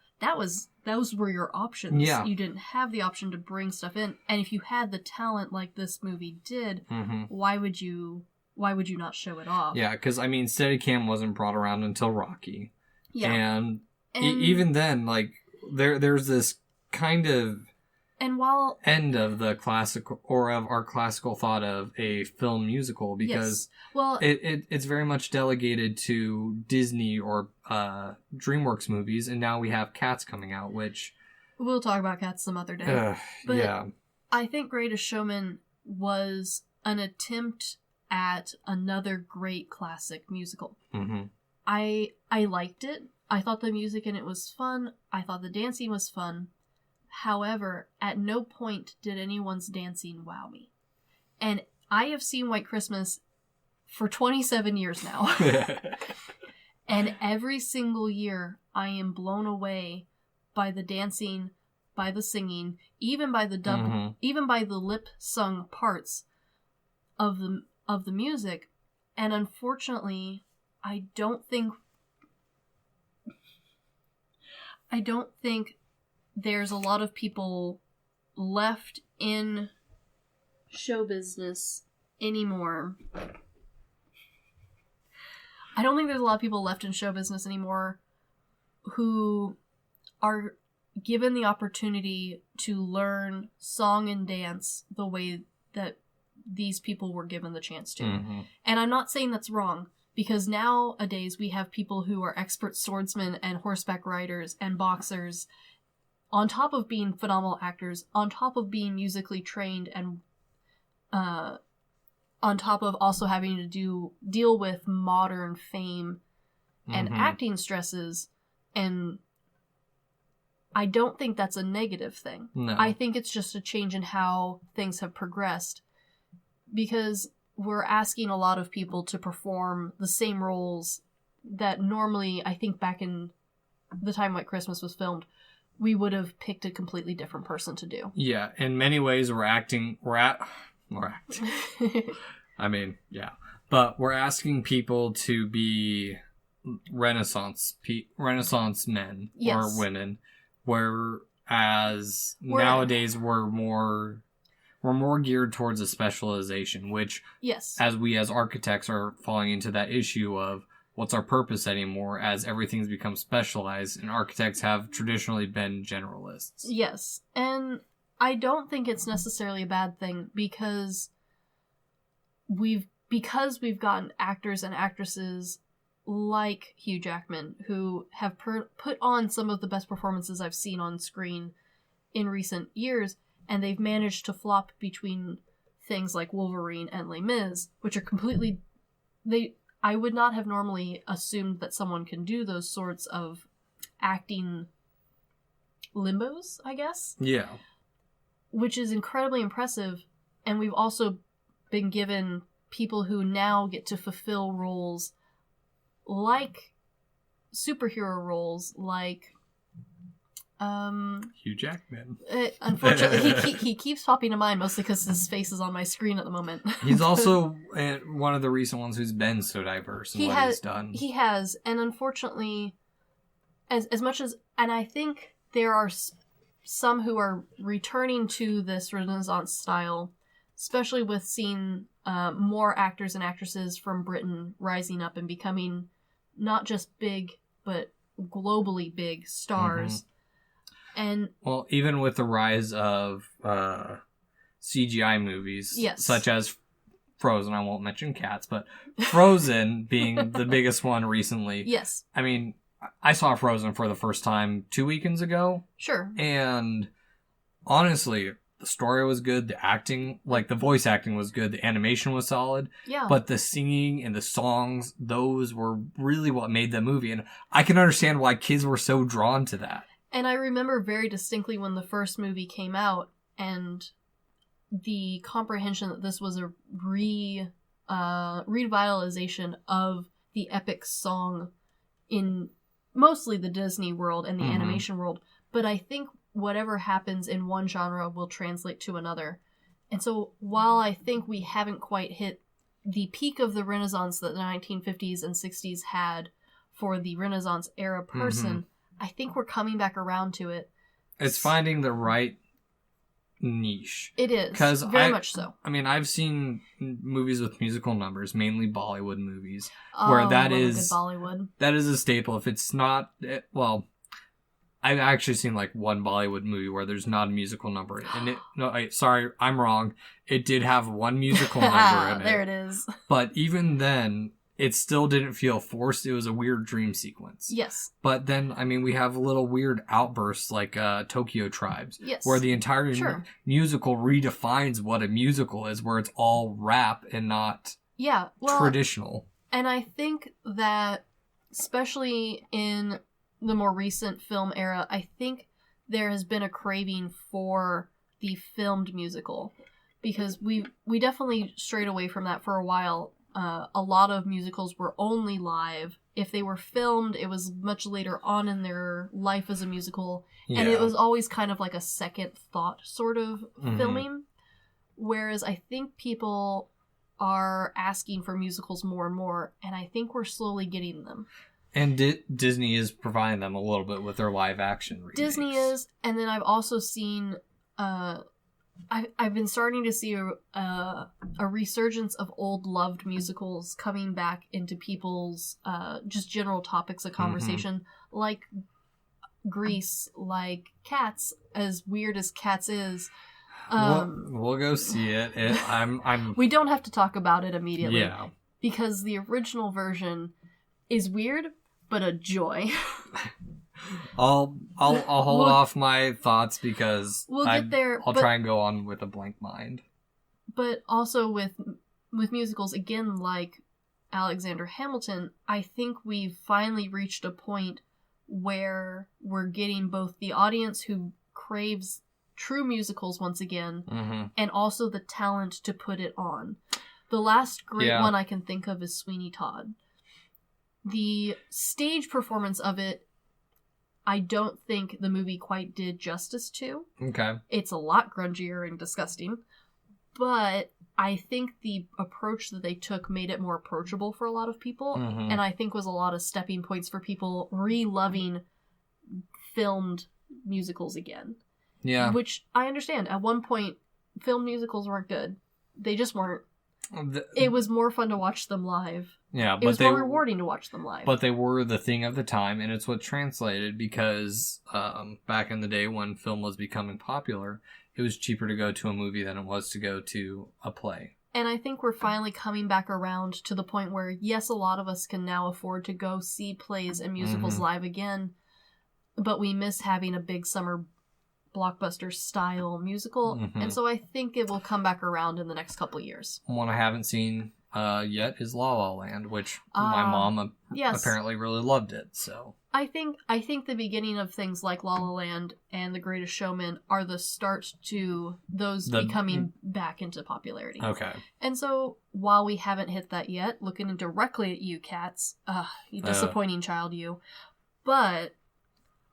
those were your options. Yeah. You didn't have the option to bring stuff in. And if you had the talent like this movie did, why would you not show it off? Yeah, because, I mean, Steadicam wasn't brought around until Rocky. Yeah. And even then, like, there's this kind of end of the classical, or of our classical thought of a film musical, because it's very much delegated to Disney or DreamWorks movies, and now we have Cats coming out, which... We'll talk about Cats some other day. Yeah. I think Greatest Showman was an attempt at another great classic musical. I liked it. I thought the music in it was fun. I thought the dancing was fun. However, at no point did anyone's dancing wow me. And I have seen White Christmas for 27 years now. And every single year, I am blown away by the dancing, by the singing, even by the dub, even by the lip-sung parts of the music. And unfortunately, I don't think there's a lot of people left in show business anymore I don't think there's a lot of people left in show business anymore who are given the opportunity to learn song and dance the way that these people were given the chance to. Mm-hmm. And I'm not saying that's wrong, because nowadays we have people who are expert swordsmen and horseback riders and boxers, on top of being phenomenal actors, on top of being musically trained, and on top of also having to deal with modern fame and acting stresses. And I don't think that's a negative thing. No. I think it's just a change in how things have progressed, because we're asking a lot of people to perform the same roles that normally, I think back in the time White Christmas was filmed, we would have picked a completely different person to do. Yeah, in many ways we're acting. I mean, yeah. But we're asking people to be Renaissance men or women, whereas nowadays we're more geared towards a specialization, which as architects are falling into that issue of what's our purpose anymore, as everything's become specialized, and architects have traditionally been generalists. Yes, and I don't think it's necessarily a bad thing, because we've gotten actors and actresses like Hugh Jackman who have put on some of the best performances I've seen on screen in recent years, and they've managed to flop between things like Wolverine and Les Mis, which are completely... I would not have normally assumed that someone can do those sorts of acting limbos, I guess. Yeah. Which is incredibly impressive, and we've also been given people who now get to fulfill roles like superhero roles, like Hugh Jackman. Unfortunately, he keeps popping to mind, mostly because his face is on my screen at the moment. He's also one of the recent ones who's been so diverse in what he's done. He has, and unfortunately, as much as, and I think there are some who are returning to this Renaissance style, especially with seeing more actors and actresses from Britain rising up and becoming not just big, but globally big stars. And well, even with the rise of CGI movies, such as Frozen, I won't mention Cats, but Frozen being the biggest one recently. Yes. I mean, I saw Frozen for the first time 2 weekends ago. Sure. And honestly, the story was good, the acting, like the voice acting was good, the animation was solid. Yeah. But the singing and the songs, those were really what made the movie. And I can understand why kids were so drawn to that. And I remember very distinctly when the first movie came out, and the comprehension that this was a revitalization of the epic song in mostly the Disney world and the animation world. But I think whatever happens in one genre will translate to another. And so while I think we haven't quite hit the peak of the Renaissance that the 1950s and 60s had for the Renaissance era person, I think we're coming back around to it. It's finding the right niche. It is. Very much so. I mean, I've seen movies with musical numbers, mainly Bollywood movies, where that is a staple. If it's not, well, I've actually seen like one Bollywood movie where there's not a musical number in it. Sorry, I'm wrong. It did have one musical number in it. There it is. But even then, it still didn't feel forced. It was a weird dream sequence. Yes. But then, I mean, we have little weird outbursts like Tokyo Tribes. Yes. Where the entire musical redefines what a musical is, where it's all rap and not traditional. And I think that, especially in the more recent film era, I think there has been a craving for the filmed musical. Because we definitely strayed away from that for a while. A lot of musicals were only live. If they were filmed, it was much later on in their life as a musical. Yeah. And it was always kind of like a second thought sort of filming. Whereas I think people are asking for musicals more and more, and I think we're slowly getting them. And Disney is providing them a little bit with their live action remakes. Disney is, and then I've also seen I've been starting to see a resurgence of old loved musicals coming back into people's just general topics of conversation, like Grease, like Cats. As weird as Cats is, we'll go see it. I'm. We don't have to talk about it immediately, because the original version is weird, but a joy. I'll hold off my thoughts because we'll get there. I'll try and go on with a blank mind. But also with musicals, again, like Alexander Hamilton, I think we've finally reached a point where we're getting both the audience who craves true musicals once again, and also the talent to put it on. The last great one I can think of is Sweeney Todd. The stage performance of it, I don't think the movie quite did justice to. Okay. It's a lot grungier and disgusting, but I think the approach that they took made it more approachable for a lot of people, and I think was a lot of stepping points for people re-loving filmed musicals again. Yeah. Which I understand. At one point, film musicals weren't good. They just weren't. It was more fun to watch them live. Yeah, but it was more rewarding to watch them live. But they were the thing of the time, and it's what translated because back in the day when film was becoming popular, it was cheaper to go to a movie than it was to go to a play. And I think we're finally coming back around to the point where, yes, a lot of us can now afford to go see plays and musicals live again, but we miss having a big summer blockbuster style musical, and so I think it will come back around in the next couple years. One I haven't seen yet is La La Land, which my mom apparently really loved it. So I think the beginning of things like La La Land and The Greatest Showman are the start to those becoming back into popularity. Okay. And so while we haven't hit that yet, looking directly at you, Cats, you disappointing child, you, but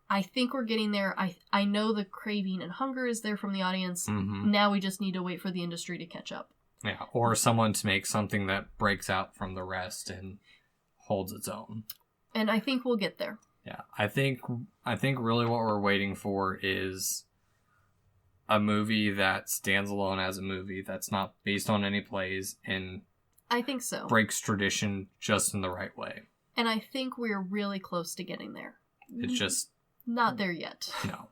I think we're getting there. I know the craving and hunger is there from the audience. Now we just need to wait for the industry to catch up. Yeah, or someone to make something that breaks out from the rest and holds its own. And I think we'll get there. Yeah, I think really what we're waiting for is a movie that stands alone as a movie that's not based on any plays and I think so. Breaks tradition just in the right way. And I think we're really close to getting there. It's just not there yet. No.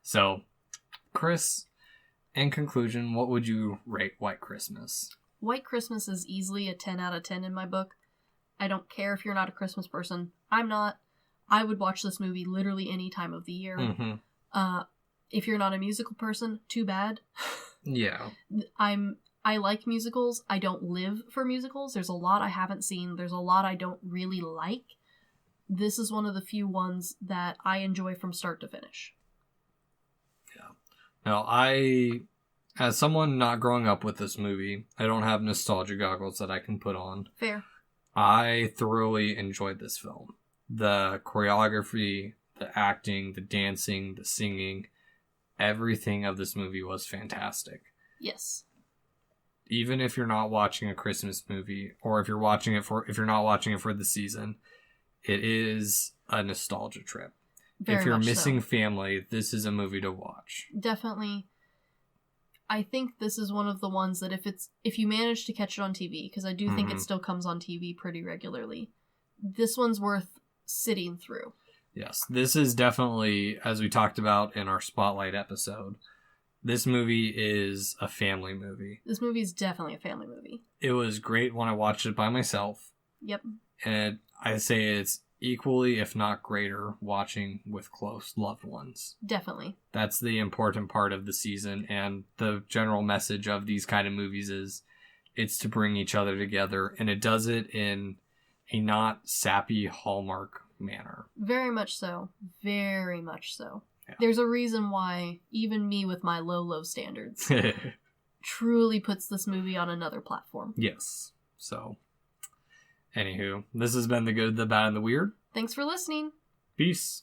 So, Chris, in conclusion, what would you rate White Christmas? White Christmas is easily a 10 out of 10 in my book. I don't care if you're not a Christmas person. I'm not. I would watch this movie literally any time of the year. If you're not a musical person, too bad. Yeah. I like musicals. I don't live for musicals. There's a lot I haven't seen. There's a lot I don't really like. This is one of the few ones that I enjoy from start to finish. Yeah. Now, as someone not growing up with this movie, I don't have nostalgia goggles that I can put on. Fair. I thoroughly enjoyed this film. The choreography, the acting, the dancing, the singing, everything of this movie was fantastic. Yes. Even if you're not watching a Christmas movie, or if you're not watching it for the season, it is a nostalgia trip. If you're missing family, this is a movie to watch. Definitely. I think this is one of the ones that if you manage to catch it on TV, because I do think it still comes on TV pretty regularly, this one's worth sitting through. Yes, this is definitely, as we talked about in our Spotlight episode, this movie is a family movie. This movie is definitely a family movie. It was great when I watched it by myself. Yep. And I say it's equally, if not greater, watching with close loved ones. Definitely. That's the important part of the season, and the general message of these kind of movies is it's to bring each other together, and it does it in a not sappy Hallmark manner. Very much so. Very much so. Yeah. There's a reason why even me with my low standards truly puts this movie on another platform. Yes. So, anywho, this has been The Good, the Bad, and the Weird. Thanks for listening. Peace.